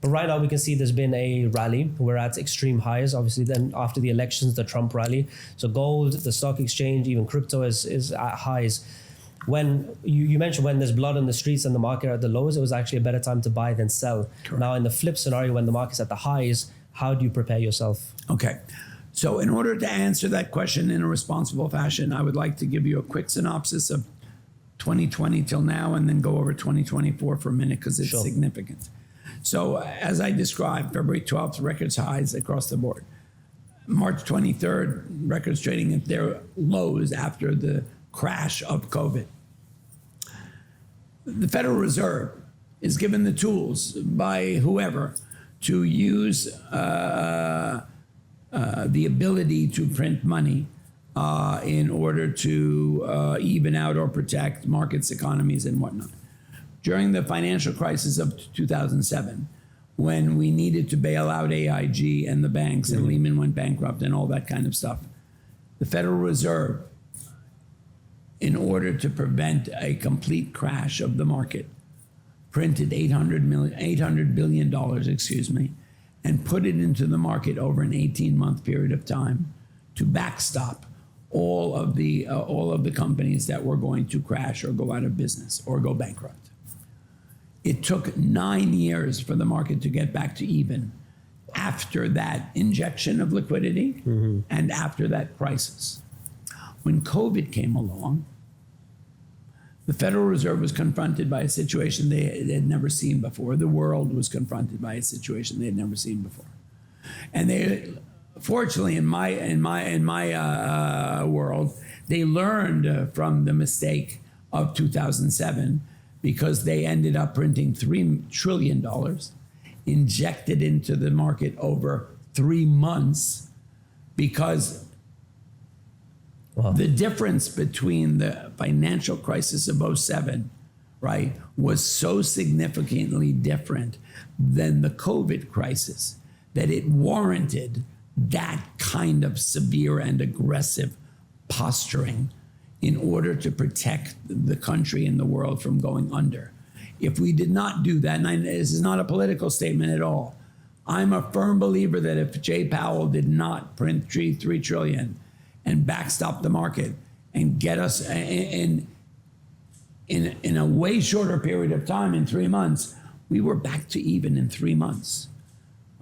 But right now we can see there's been a rally. We're at extreme highs. Obviously, then after the elections, the Trump rally. So gold, the stock exchange, even crypto is at highs. When you mentioned when there's blood on the streets and the market are at the lows, it was actually a better time to buy than sell. Correct. Now in the flip scenario, when the market's at the highs, how do you prepare yourself? Okay. So in order to answer that question in a responsible fashion, I would like to give you a quick synopsis of 2020 till now and then go over 2024 for a minute because it's significant. So as I described, February 12th, records highs across the board. March 23rd, records trading at their lows after the crash of COVID. The Federal Reserve is given the tools by whoever to use the ability to print money in order to even out or protect markets, economies, and whatnot. During the financial crisis of 2007, when we needed to bail out AIG and the banks and Lehman went bankrupt and all that kind of stuff, the Federal Reserve, in order to prevent a complete crash of the market, printed $800 billion, and put it into the market over an 18-month period of time to backstop all of the companies that were going to crash or go out of business or go bankrupt. It took 9 years for the market to get back to even after that injection of liquidity and after that crisis. When COVID came along, the Federal Reserve was confronted by a situation they had never seen before. The world was confronted by a situation they had never seen before. And they, fortunately, in my world, they learned from the mistake of 2007 because they ended up printing $3 trillion, injected into the market over 3 months because the difference between the financial crisis of 2007, right, was so significantly different than the COVID crisis that it warranted that kind of severe and aggressive posturing in order to protect the country and the world from going under. If we did not do that, and this is not a political statement at all, I'm a firm believer that if Jay Powell did not print $3 trillion and backstop the market and get us in a way shorter period of time, in 3 months, we were back to even in 3 months.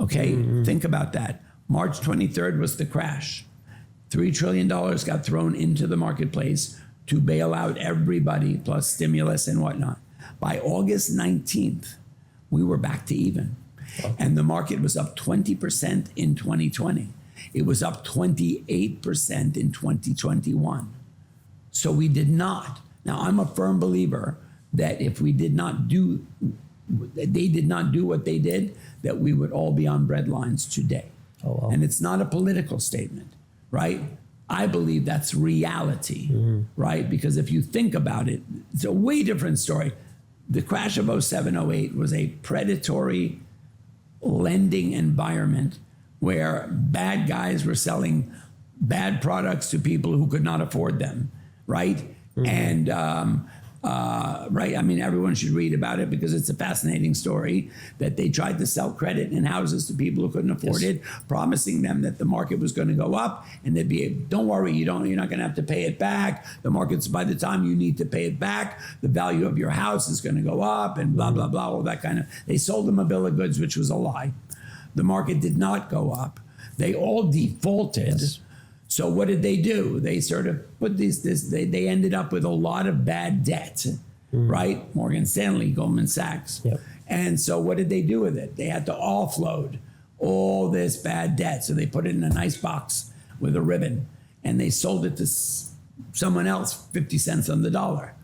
Okay, think about that. March 23rd was the crash. $3 trillion got thrown into the marketplace to bail out everybody, plus stimulus and whatnot. By August 19th, we were back to even. And the market was up 20% in 2020. It was up 28% in 2021. So we did not. Now, I'm a firm believer that if we did not do, they did not do what they did, that we would all be on bread lines today. Oh, wow. And it's not a political statement, right? I believe that's reality, right? Because if you think about it, it's a way different story. The crash of 07, 08 was a predatory lending environment where bad guys were selling bad products to people who could not afford them, right? And right, I mean, everyone should read about it because it's a fascinating story that they tried to sell credit in houses to people who couldn't afford it, promising them that the market was going to go up and they'd be, don't worry, you're not going to have to pay it back. The market's, by the time you need to pay it back, the value of your house is going to go up and blah, blah, blah, all that kind of, they sold them a bill of goods, which was a lie. The market did not go up. They all defaulted. Yes. So what did they do? They sort of put they ended up with a lot of bad debt, right? Morgan Stanley, Goldman Sachs. Yep. And so what did they do with it? They had to offload all this bad debt. So they put it in a nice box with a ribbon and they sold it to someone else, 50 cents on the dollar,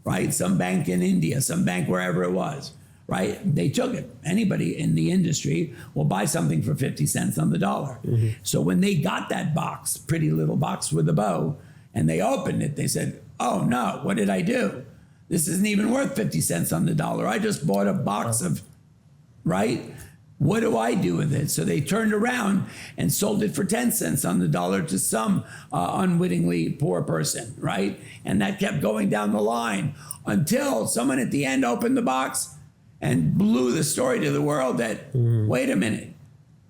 right? Some bank in India, some bank wherever it was. Right? They took it. Anybody in the industry will buy something for 50 cents on the dollar. So when they got that box, pretty little box with a bow, and they opened it, they said, oh no, what did I do? This isn't even worth 50 cents on the dollar. I just bought a box of, right? What do I do with it? So they turned around and sold it for 10 cents on the dollar to some unwittingly poor person, right? And that kept going down the line until someone at the end opened the box and blew the story to the world that, wait a minute,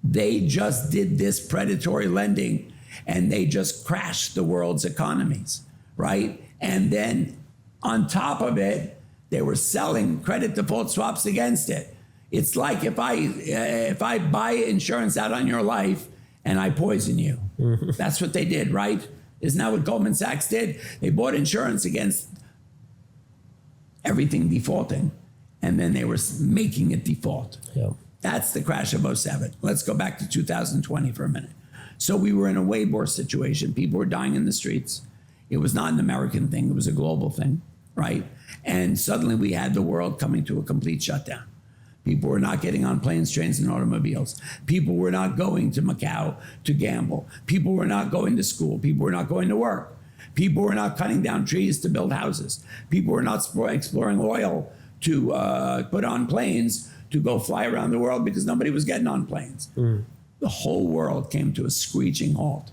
they just did this predatory lending and they just crashed the world's economies, right? And then on top of it, they were selling credit default swaps against it. It's like if I buy insurance out on your life and I poison you. That's what they did, right? Isn't that what Goldman Sachs did? They bought insurance against everything defaulting. And then they were making it default. Yep. That's the crash of 07. Let's go back to 2020 for a minute. So we were in a way worse situation. People were dying in the streets. It was not an American thing. It was a global thing, right? And suddenly we had the world coming to a complete shutdown. People were not getting on planes, trains, and automobiles. People were not going to Macau to gamble. People were not going to school. People were not going to work. People were not cutting down trees to build houses. People were not exploring oil to put on planes to go fly around the world because nobody was getting on planes. The whole world came to a screeching halt.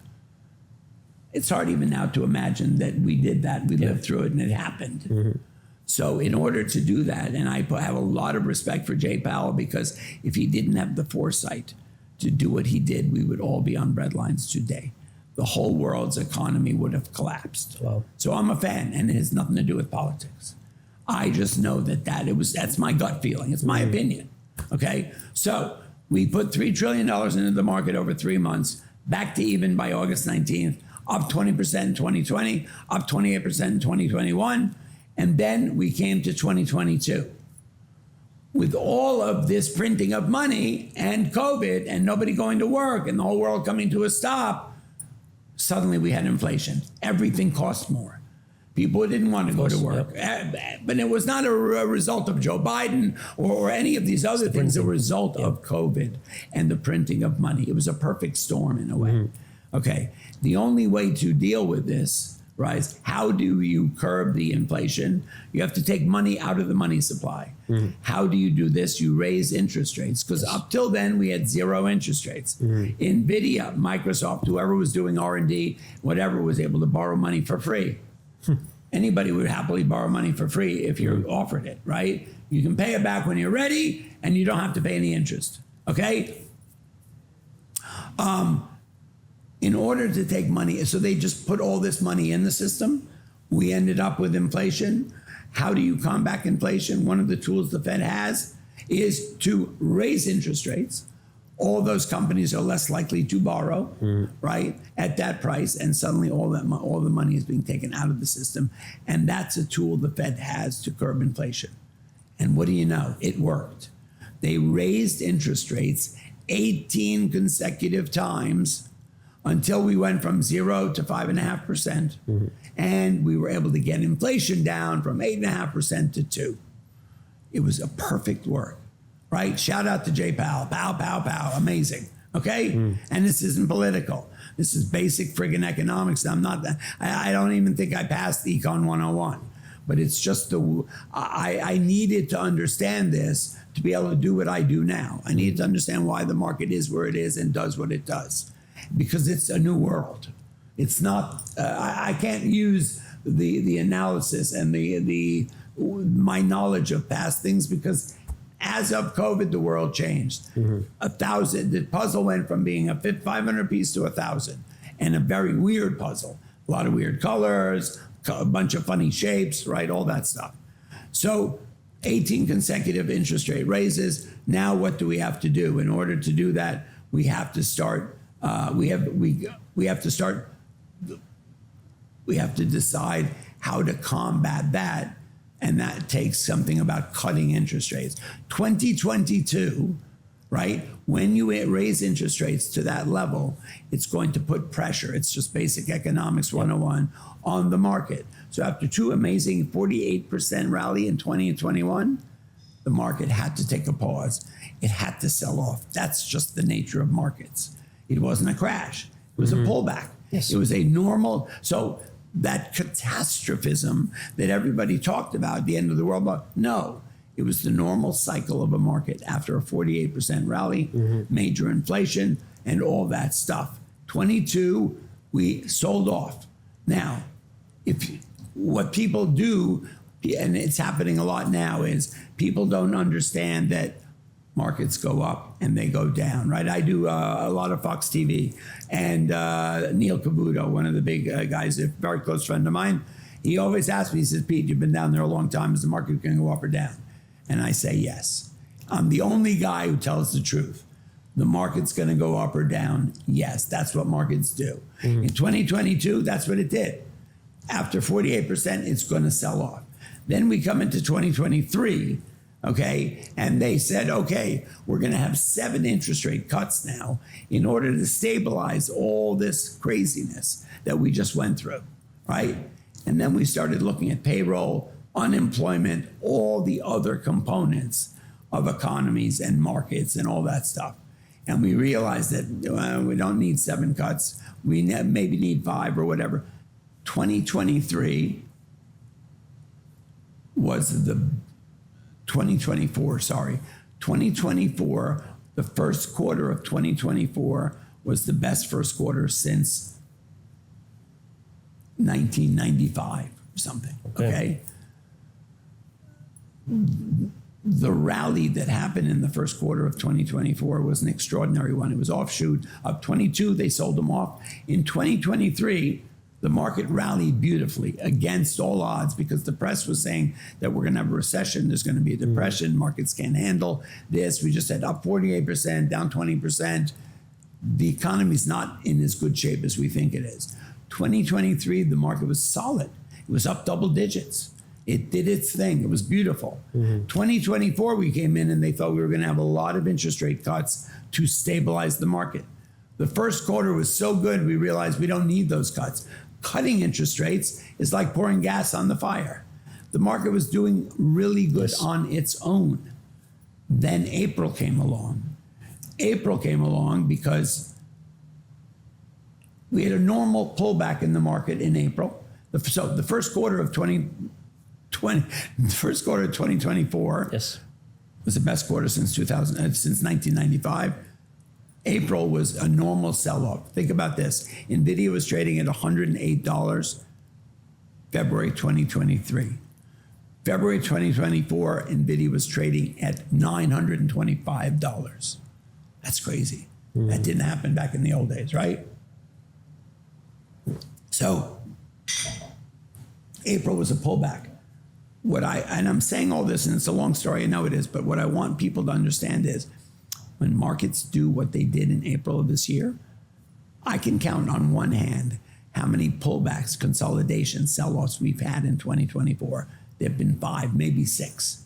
It's hard even now to imagine that we did that. We lived through it and it happened. So in order to do that, and I have a lot of respect for Jay Powell because if he didn't have the foresight to do what he did, we would all be on breadlines today. The whole world's economy would have collapsed. Wow. So I'm a fan and it has nothing to do with politics. I just know that's my gut feeling. It's my opinion. Okay. So we put $3 trillion into the market over 3 months, back to even by August 19th, up 20% in 2020, up 28% in 2021. And then we came to 2022. With all of this printing of money and COVID and nobody going to work and the whole world coming to a stop, suddenly we had inflation. Everything cost more. People didn't want to go to work. Yep. But it was not a result of Joe Biden or any of these other things, a result of COVID and the printing of money. It was a perfect storm in a way. Okay. The only way to deal with this, right, how do you curb the inflation? You have to take money out of the money supply. How do you do this? You raise interest rates because up till then we had zero interest rates. NVIDIA, Microsoft, whoever was doing R&D, whatever, was able to borrow money for free. Anybody would happily borrow money for free if you're offered it, right? You can pay it back when you're ready and you don't have to pay any interest, okay? In order to take money, so they just put all this money in the system. We ended up with inflation. How do you combat inflation? One of the tools the Fed has is to raise interest rates, all those companies are less likely to borrow, right, at that price, and suddenly all the money is being taken out of the system, and that's a tool the Fed has to curb inflation. And what do you know? It worked. They raised interest rates 18 consecutive times until we went from 0 to 5.5%, and we were able to get inflation down from 8.5% to 2. It was a perfect work. Right? Shout out to Jay Powell. Pow, pow, pow. Amazing. Okay? And this isn't political. This is basic friggin' economics. I don't even think I passed Econ 101. But it's just I needed to understand this to be able to do what I do now. I needed to understand why the market is where it is and does what it does. Because it's a new world. It's not, I can't use the analysis and my knowledge of past things, because as of COVID, the world changed. 1,000, the puzzle went from being a 500 piece to 1,000, and a very weird puzzle. A lot of weird colors, a bunch of funny shapes, right? All that stuff. So 18 consecutive interest rate raises. Now what do we have to do? In order to do that, we have to start, we have to decide how to combat that. And that takes something about cutting interest rates. 2022, right? When you raise interest rates to that level, it's going to put pressure. It's just basic economics 101 on the market. So after two amazing 48% rally in 20 and 21, the market had to take a pause. It had to sell off. That's just the nature of markets. It wasn't a crash. It was a pullback. Yes. It was a normal, so that catastrophism that everybody talked about at the end of the world, no, it was the normal cycle of a market after a 48% rally, major inflation, and all that stuff. 22, we sold off. Now, what people do, and it's happening a lot now, is people don't understand that markets go up and they go down, right? I do a lot of Fox TV, and Neil Cavuto, one of the big guys, a very close friend of mine, he always asks me, he says, Pete, you've been down there a long time. Is the market going to go up or down? And I say, yes. I'm the only guy who tells the truth. The market's going to go up or down. Yes, that's what markets do. In 2022, that's what it did. After 48%, it's going to sell off. Then we come into 2023, okay, and they said, okay, we're going to have 7 interest rate cuts now in order to stabilize all this craziness that we just went through, right? And then we started looking at payroll, unemployment, all the other components of economies and markets and all that stuff. And we realized that we don't need 7 cuts. We maybe need 5 or whatever. 2023 was the 2024, the first quarter of 2024 was the best first quarter since 1995 or something, okay? The rally that happened in the first quarter of 2024 was an extraordinary one. It was offshoot. Up 22, they sold them off. In 2023, the market rallied beautifully against all odds, because the press was saying that we're going to have a recession, there's going to be a depression, markets can't handle this. We just had up 48%, down 20%. The economy's not in as good shape as we think it is. 2023, the market was solid. It was up double digits. It did its thing. It was beautiful. 2024, we came in and they thought we were going to have a lot of interest rate cuts to stabilize the market. The first quarter was so good, we realized we don't need those cuts. Cutting interest rates is like pouring gas on the fire. The market was doing really good on its own. Then April came along. April came along because we had a normal pullback in the market in April. So the first quarter of 2024 was the best quarter since 1995. April was a normal sell-off. Think about this. NVIDIA was trading at $108 February 2023. February 2024, NVIDIA was trading at $925. That's crazy. That didn't happen back in the old days, right? So April was a pullback. And I'm saying all this, and it's a long story, I know it is, but what I want people to understand is, when markets do what they did in April of this year, I can count on one hand how many pullbacks, consolidations, sell-offs we've had in 2024. There have been 5, maybe 6.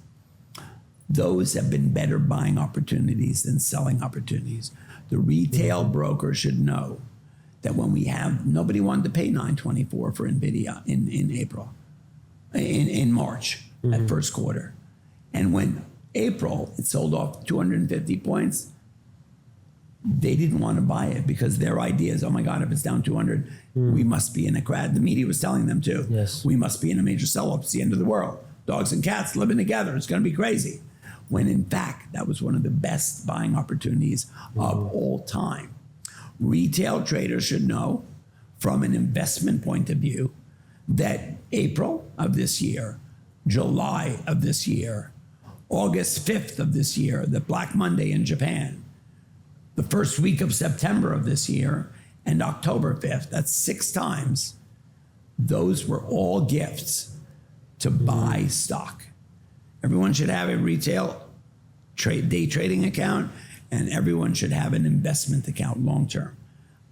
Those have been better buying opportunities than selling opportunities. The retail broker should know that when we have, nobody wanted to pay $9.24 for NVIDIA in April, in March, at first quarter. And when April, it sold off 250 points, they didn't want to buy it because their idea is, oh my God, if it's down 200, we must be in a crash. The media was telling them too. Yes. We must be in a major sell-off. It's the end of the world. Dogs and cats living together. It's going to be crazy. When in fact, that was one of the best buying opportunities of all time. Retail traders should know from an investment point of view that April of this year, July of this year, August 5th of this year, the Black Monday in Japan, the first week of September of this year, and October 5th, that's 6 times, those were all gifts to buy stock. Everyone should have a retail day trading account, and everyone should have an investment account long term.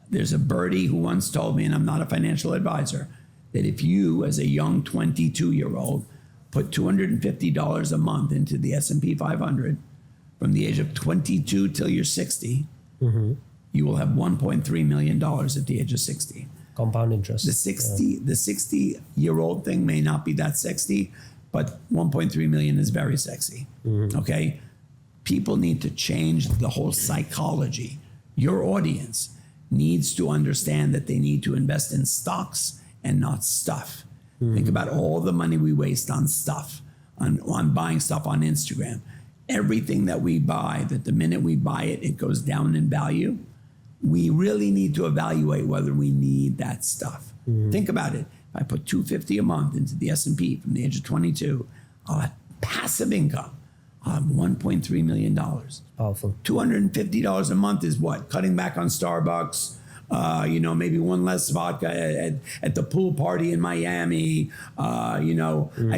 There's a birdie who once told me, and I'm not a financial advisor, that if you, as a young 22-year-old, put $250 a month into the S&P 500 from the age of 22 till you're 60, you will have $1.3 million at the age of 60. Compound interest. The 60-year-old thing may not be that sexy, but 1.3 million is very sexy. Okay? People need to change the whole psychology. Your audience needs to understand that they need to invest in stocks and not stuff. Think about all the money we waste on stuff, on buying stuff on Instagram. Everything that we buy, that the minute we buy it, it goes down in value. We really need to evaluate whether we need that stuff. Think about it. If I put $250 a month into the S&P from the age of 22, I'll have passive income. I'll have $1.3 million. Powerful. $250 a month is what? Cutting back on Starbucks, maybe one less vodka at the pool party in Miami. I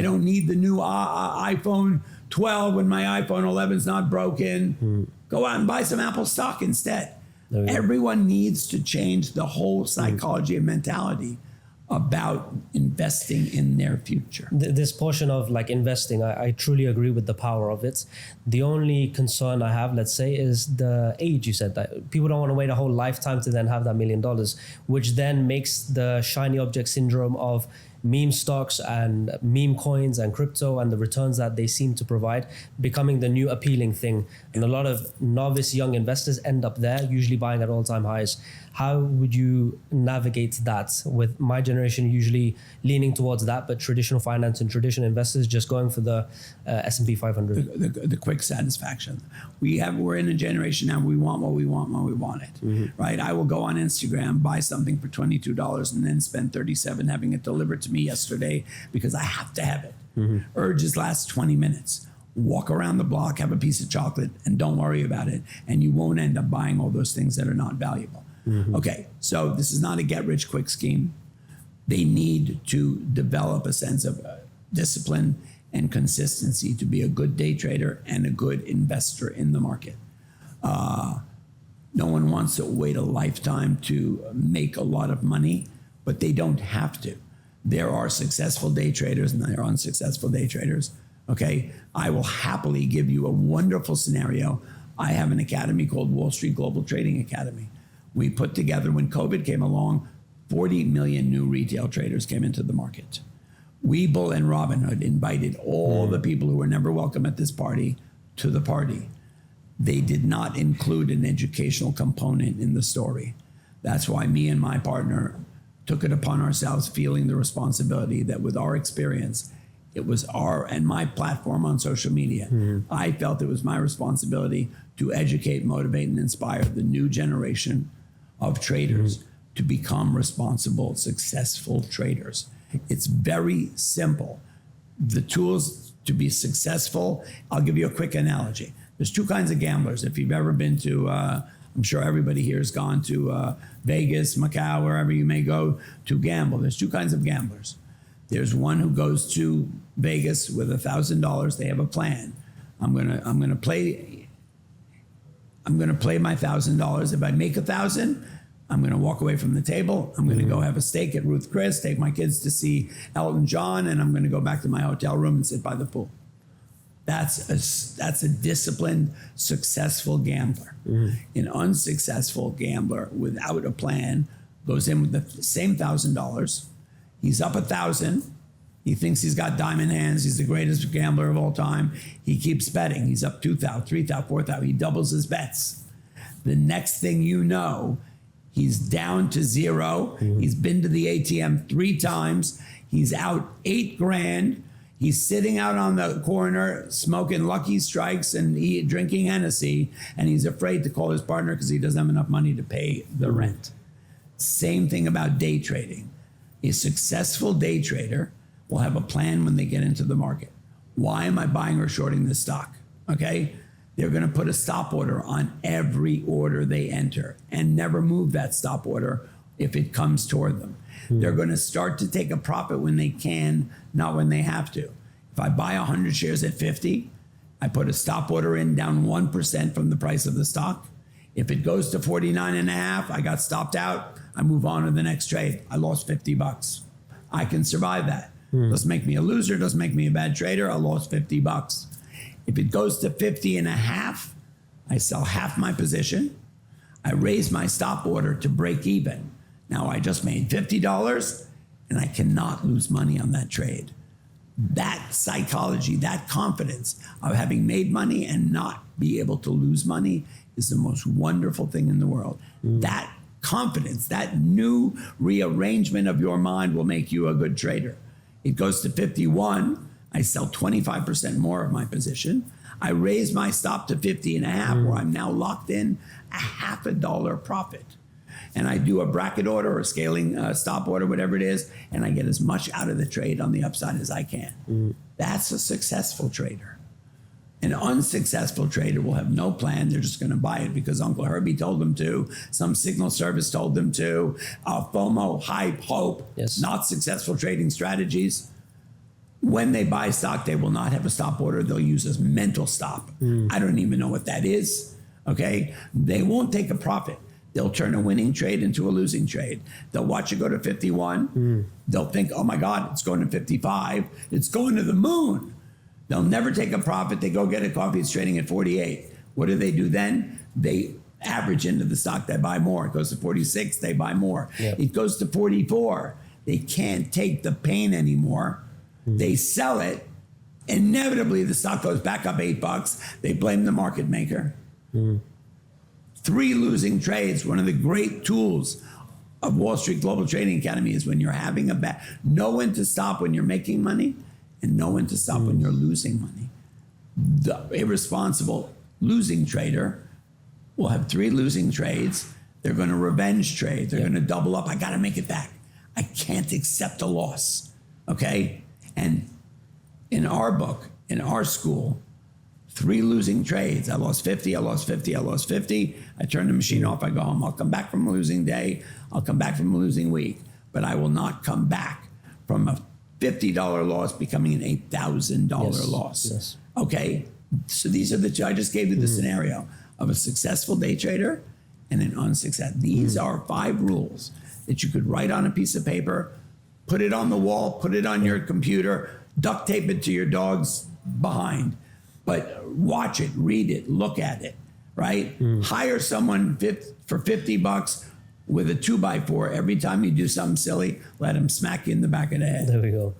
don't need the new iPhone 12 when my iPhone 11 is not broken. Go out and buy some Apple stock instead. Everyone needs to change the whole psychology and mentality about investing in their future. This portion of like investing, I truly agree with the power of it. The only concern I have, let's say, is the age. You said that people don't want to wait a whole lifetime to then have that $1 million, which then makes the shiny object syndrome of meme stocks and meme coins and crypto and the returns that they seem to provide becoming the new appealing thing. And a lot of novice young investors end up there, usually buying at all-time highs. How would you navigate that with my generation usually leaning towards that, but traditional finance and traditional investors just going for the S&P 500? The quick satisfaction. We're in a generation now, we want what we want when we want it, right? I will go on Instagram, buy something for $22 and then spend $37 having it delivered to me yesterday because I have to have it. Urges last 20 minutes. Walk around the block, have a piece of chocolate, and don't worry about it. And you won't end up buying all those things that are not valuable. Okay, so this is not a get-rich-quick scheme. They need to develop a sense of discipline and consistency to be a good day trader and a good investor in the market. No one wants to wait a lifetime to make a lot of money, but they don't have to. There are successful day traders and there are unsuccessful day traders. Okay, I will happily give you a wonderful scenario. I have an academy called Wall Street Global Trading Academy. We put together, when COVID came along, 40 million new retail traders came into the market. Webull and Robinhood invited all the people who were never welcome at this party to the party. They did not include an educational component in the story. That's why me and my partner took it upon ourselves, feeling the responsibility that with our experience, it was and my platform on social media. I felt it was my responsibility to educate, motivate, and inspire the new generation of traders to become responsible, successful traders. It's very simple. The tools to be successful, I'll give you a quick analogy. There's 2 kinds of gamblers. If you've ever been to, I'm sure everybody here has gone to Vegas, Macau, wherever you may go to gamble. There's 2 kinds of gamblers. There's one who goes to Vegas with $1,000. They have a plan. I'm gonna play I'm going to play my $1,000. If I make 1,000, I'm going to walk away from the table. I'm going to go have a steak at Ruth Chris, take my kids to see Elton John, and I'm going to go back to my hotel room and sit by the pool. That's a disciplined, successful gambler. An unsuccessful gambler without a plan goes in with the same $1,000. He's up 1,000. He thinks he's got diamond hands. He's the greatest gambler of all time. He keeps betting. He's up 2,000, 3,000, 4,000. He doubles his bets. The next thing you know, he's down to zero. He's been to the ATM 3 times. He's out $8,000. He's sitting out on the corner smoking Lucky Strikes and drinking Hennessy, and he's afraid to call his partner because he doesn't have enough money to pay the rent. Same thing about day trading. A successful day trader will have a plan when they get into the market. Why am I buying or shorting this stock? Okay? They're going to put a stop order on every order they enter and never move that stop order if it comes toward them. They're going to start to take a profit when they can, not when they have to. If I buy 100 shares at 50, I put a stop order in down 1% from the price of the stock. If it goes to 49.5, I got stopped out. I move on to the next trade. I lost $50. I can survive that. Doesn't make me a loser, doesn't make me a bad trader. I lost $50. If it goes to 50.5, I sell half my position. I raise my stop order to break even. Now I just made $50 and I cannot lose money on that trade. That psychology, that confidence of having made money and not be able to lose money is the most wonderful thing in the world. That confidence, that new rearrangement of your mind will make you a good trader. It goes to 51, I sell 25% more of my position. I raise my stop to 50.5, where I'm now locked in a $0.50 profit. And I do a bracket order or scaling stop order, whatever it is, and I get as much out of the trade on the upside as I can. That's a successful trader. An unsuccessful trader will have no plan. They're just going to buy it because Uncle Herbie told them to, some signal service told them to, FOMO, hype, hope, not successful trading strategies. When they buy stock, they will not have a stop order. They'll use a mental stop. I don't even know what that is, okay? They won't take a profit. They'll turn a winning trade into a losing trade. They'll watch it go to 51. They'll think, oh my God, it's going to 55. It's going to the moon. They'll never take a profit. They go get a coffee. It's trading at 48. What do they do then? They average into the stock. They buy more. It goes to 46. They buy more. It goes to 44. They can't take the pain anymore. They sell it. Inevitably, the stock goes back up $8. They blame the market maker. 3 losing trades. One of the great tools of Wall Street Global Trading Academy is when you're having a bad, know when to stop when you're making money and know when to stop when you're losing money. The irresponsible losing trader will have 3 losing trades. They're going to revenge trade. They're going to double up. I got to make it back. I can't accept a loss. Okay? And in our book, in our school, 3 losing trades. I lost 50, I lost 50, I lost 50. I turn the machine off, I go home. I'll come back from a losing day. I'll come back from a losing week. But I will not come back from a $50 loss becoming an $8,000 loss. Okay? So these are the 2. I just gave you the scenario of a successful day trader and an unsuccessful. These are 5 rules that you could write on a piece of paper, put it on the wall, put it on your computer, duct tape it to your dog's behind. But watch it, read it, look at it, right? Hire someone for $50 with a 2x4. Every time you do something silly, let him smack you in the back of the head. There we go.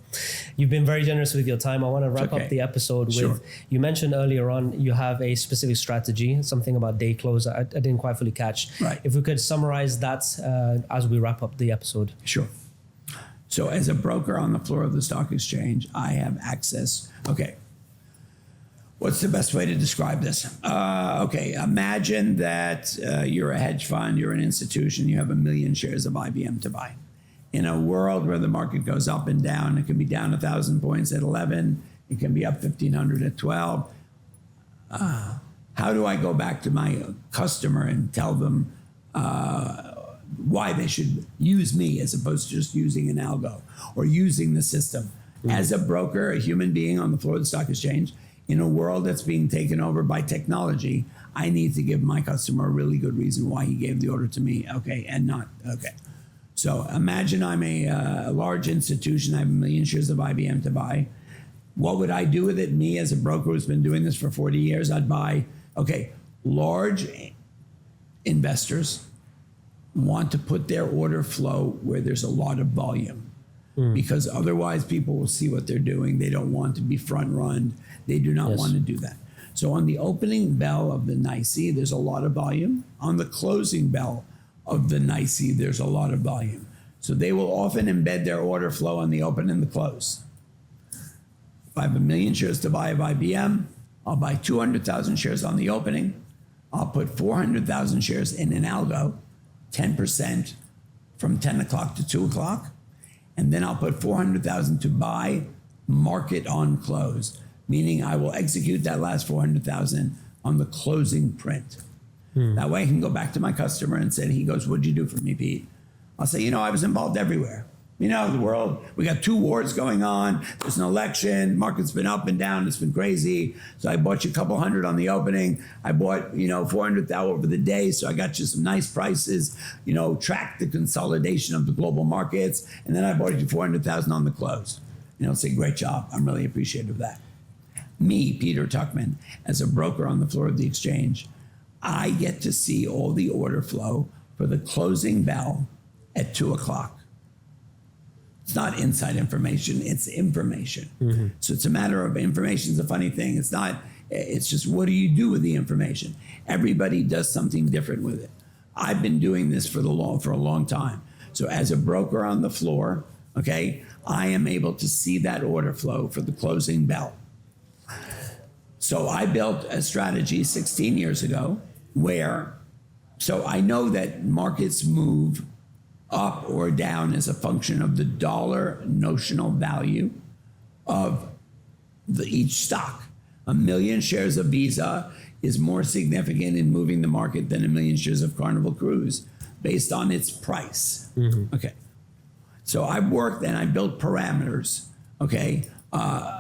You've been very generous with your time. I want to wrap up the episode with, you mentioned earlier on, you have a specific strategy, something about day close. I didn't quite fully catch. Right. If we could summarize that as we wrap up the episode. Sure. So as a broker on the floor of the stock exchange, I have access. Okay. What's the best way to describe this? Okay, imagine that you're a hedge fund, you're an institution, you have 1 million shares of IBM to buy. In a world where the market goes up and down, it can be down 1,000 points at 11, it can be up 1,500 at 12. How do I go back to my customer and tell them why they should use me as opposed to just using an algo or using the system? As a broker, a human being on the floor of the stock exchange, in a world that's being taken over by technology, I need to give my customer a really good reason why he gave the order to me, okay, and not, okay. So imagine I'm a large institution, I have 1 million shares of IBM to buy. What would I do with it? Me as a broker who's been doing this for 40 years, I'd buy, okay, large investors want to put their order flow where there's a lot of volume, because otherwise people will see what they're doing. They don't want to be front run. They do not want to do that. So on the opening bell of the NYSE, there's a lot of volume. On the closing bell of the NYSE, there's a lot of volume. So they will often embed their order flow on the open and the close. If I have 1 million shares to buy of IBM, I'll buy 200,000 shares on the opening. I'll put 400,000 shares in an algo, 10% from 10 o'clock to 2 o'clock. And then I'll put 400,000 to buy market on close, meaning I will execute that last 400,000 on the closing print. That way I can go back to my customer and say, he goes, what'd you do for me, Pete? I'll say, I was involved everywhere. The world, we got 2 wars going on. There's an election. Market's been up and down. It's been crazy. So I bought you a couple hundred on the opening. I bought, 400,000 over the day. So I got you some nice prices, track the consolidation of the global markets. And then I bought you 400,000 on the close. Say, great job. I'm really appreciative of that. Me, Peter Tuchman, as a broker on the floor of the exchange, I get to see all the order flow for the closing bell at 2 o'clock. It's not inside information, it's information. So it's a matter of information is a funny thing. It's just what do you do with the information? Everybody does something different with it. I've been doing this for a long time. So as a broker on the floor, okay, I am able to see that order flow for the closing bell. So I built a strategy 16 years ago so I know that markets move up or down as a function of the dollar notional value of each stock. 1 million shares of Visa is more significant in moving the market than 1 million shares of Carnival Cruise based on its price. Okay. So I worked and I built parameters. Okay.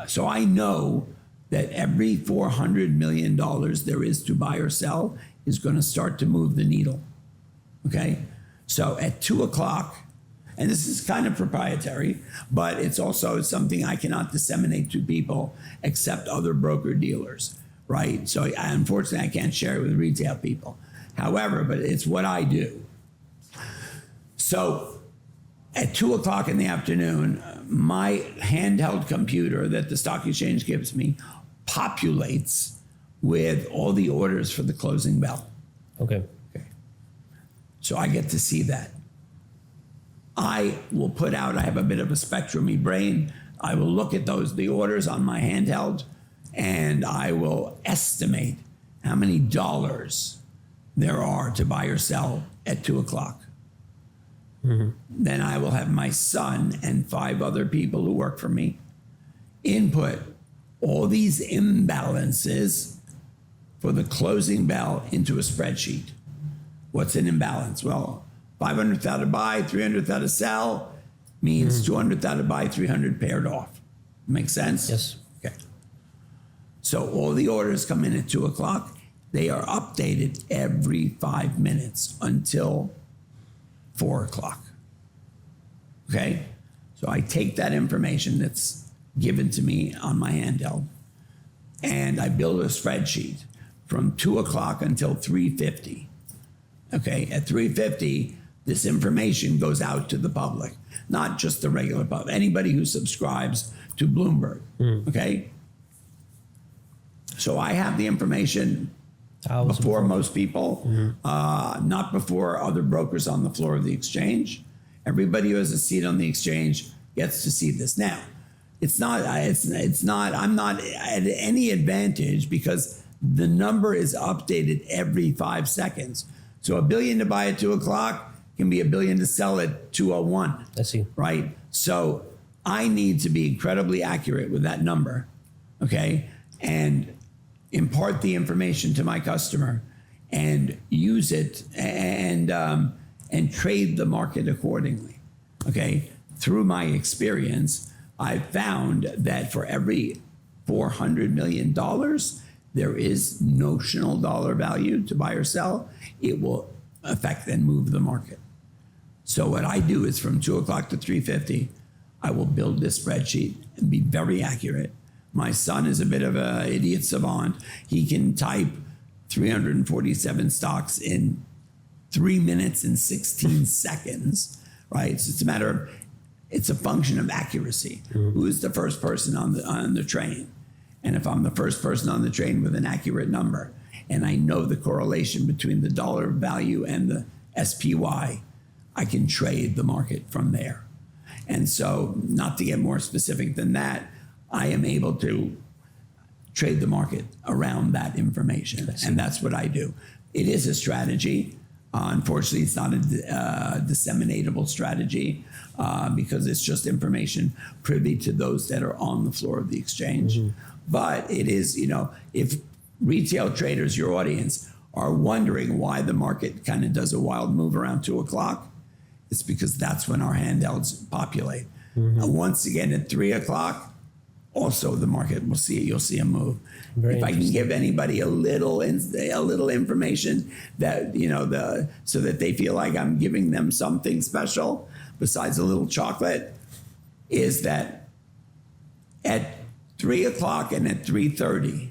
So I know that every $400 million there is to buy or sell is going to start to move the needle. Okay. So at 2 o'clock, and this is kind of proprietary, but it's also something I cannot disseminate to people except other broker dealers, right? So unfortunately, I can't share it with retail people. However, but it's what I do. So at 2 o'clock in the afternoon, my handheld computer that the stock exchange gives me populates with all the orders for the closing bell. Okay. So I get to see that. I will put out, I have a bit of a spectrum-y brain. I will look at the orders on my handheld, and I will estimate how many dollars there are to buy or sell at 2 o'clock. Then I will have my son and 5 other people who work for me input all these imbalances for the closing bell into a spreadsheet. What's an imbalance? Well, 500,000 to buy, 300,000 to sell means 200,000 to buy, 300 paired off. Make sense? Yes. Okay. So all the orders come in at 2 o'clock. They are updated every 5 minutes until 4 o'clock. Okay? So I take that information that's given to me on my handheld and I build a spreadsheet from 2 o'clock until 3:50. Okay, at 3:50, this information goes out to the public, not just the regular public, anybody who subscribes to Bloomberg. Okay? So I have the information before most people, not before other brokers on the floor of the exchange. Everybody who has a seat on the exchange gets to see this. Now, I'm not at any advantage because the number is updated every 5 seconds. So $1 billion to buy at 2 o'clock can be $1 billion to sell at 2:01. I see. Right? So I need to be incredibly accurate with that number, okay? And impart the information to my customer and use it and trade the market accordingly, okay? Through my experience, I found that for every $400 million, there is notional dollar value to buy or sell, it will affect and move the market. So what I do is from 2 o'clock to 3:50, I will build this spreadsheet and be very accurate. My son is a bit of an idiot savant. He can type 347 stocks in 3 minutes and 16 seconds, right? So it's a function of accuracy. Who is the first person on the train? And if I'm the first person on the train with an accurate number, and I know the correlation between the dollar value and the SPY, I can trade the market from there. And so, not to get more specific than that, I am able to trade the market around that information. And that's what I do. It is a strategy. Unfortunately, it's not a disseminatable strategy because it's just information privy to those that are on the floor of the exchange. But it is, if retail traders, your audience, are wondering why the market kind of does a wild move around 2 o'clock, it's because that's when our handhelds populate. And once again, at 3 o'clock, also the market will see it. You'll see a move. If I can give anybody a little information that so that they feel like I'm giving them something special besides a little chocolate, is that at 3 o'clock and at 3:30,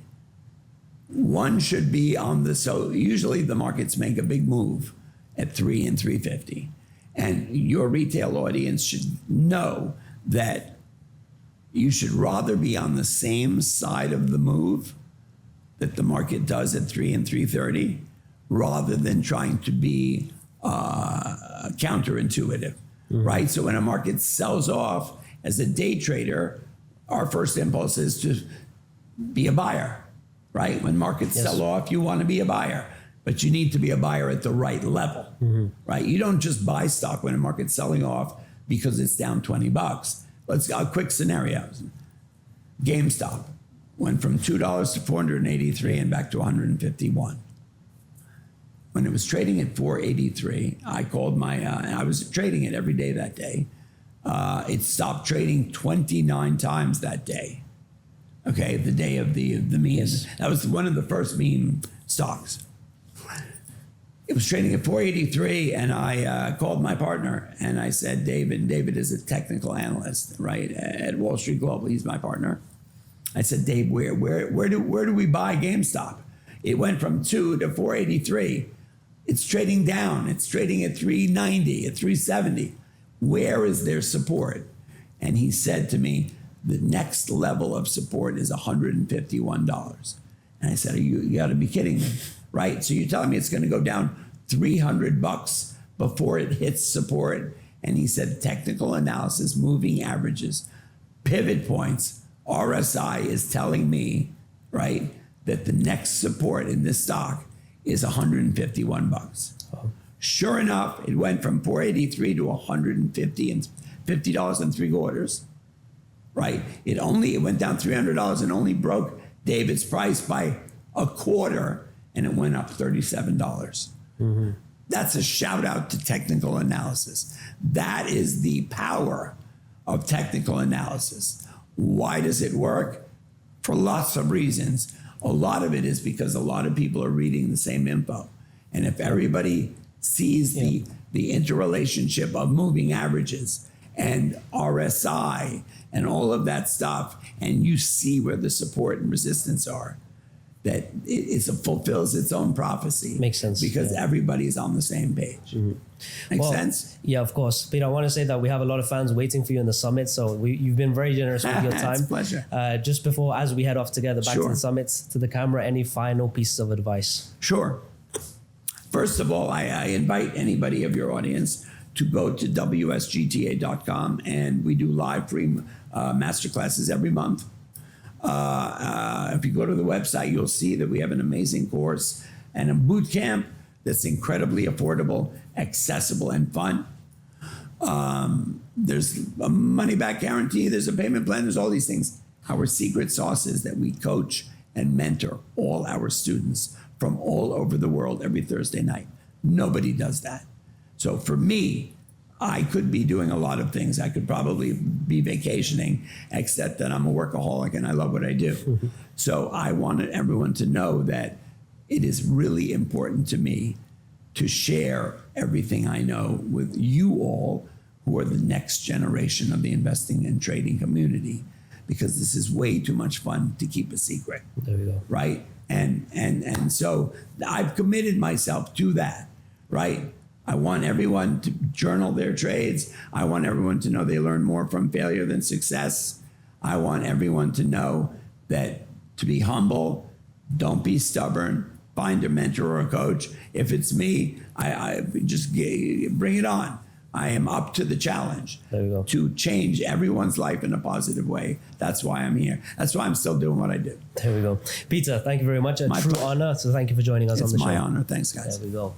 one should be on the. So usually the markets make a big move at 3 and 3:50, and your retail audience should know that you should rather be on the same side of the move that the market does at 3 and 3:30, rather than trying to be counterintuitive, right? So when a market sells off, as a day trader, our first impulse is to be a buyer, right? When markets sell off, you want to be a buyer, but you need to be a buyer at the right level, right? You don't just buy stock when a market's selling off because it's down $20. Let's go a quick scenario. GameStop went from $2 to 483 and back to 151. When it was trading at 483, I called I was trading it every day that day. It stopped trading 29 times that day. Okay, the day of the meme. That was one of the first meme stocks. It was trading at 483, and I called my partner and I said, David is a technical analyst, right, at Wall Street Global. He's my partner. I said, Dave, where do we buy GameStop? It went from 2 to 483. It's trading down. It's trading at 390, at 370. Where is their support? And he said to me, the next level of support is $151. And I said, you got to be kidding me, right? So you're telling me it's going to go down $300 before it hits support? And he said, technical analysis, moving averages, pivot points, RSI is telling me, right, that the next support in this stock is $151. Oh. Sure enough, it went from 483 to $150.75, right? It went down $300 and only broke David's price by a quarter, and it went up $37. That's a shout out to technical analysis. That is the power of technical analysis. Why does it work? For lots of reasons. A lot of it is because a lot of people are reading the same info. And if everybody sees the interrelationship of moving averages and RSI and all of that stuff, and you see where the support and resistance are, that it fulfills its own prophecy. Makes sense. Because everybody's on the same page. Makes sense? Yeah, of course. Peter, I want to say that we have a lot of fans waiting for you in the summit. So you've been very generous with your time. It's a pleasure. Just before, as we head off together back to the summit, to the camera, any final pieces of advice? Sure. First of all, I invite anybody of your audience to go to wsgta.com, and we do live free masterclasses every month. If you go to the website, you'll see that we have an amazing course and a boot camp that's incredibly affordable, accessible, and fun. There's a money-back guarantee. There's a payment plan. There's all these things. Our secret sauce is that we coach and mentor all our students from all over the world every Thursday night. Nobody does that. So for me, I could be doing a lot of things. I could probably be vacationing, except that I'm a workaholic and I love what I do. So I wanted everyone to know that it is really important to me to share everything I know with you all who are the next generation of the investing and trading community, because this is way too much fun to keep a secret. There we go. Right? And so I've committed myself to that, right? I want everyone to journal their trades. I want everyone to know they learn more from failure than success. I want everyone to know that to be humble, don't be stubborn, find a mentor or a coach. If it's me, I just bring it on. I am up to the challenge to change everyone's life in a positive way. That's why I'm here. That's why I'm still doing what I do. There we go. Peter, thank you very much. A true honor. So thank you for joining us on the show. It's my honor. Thanks, guys. There we go.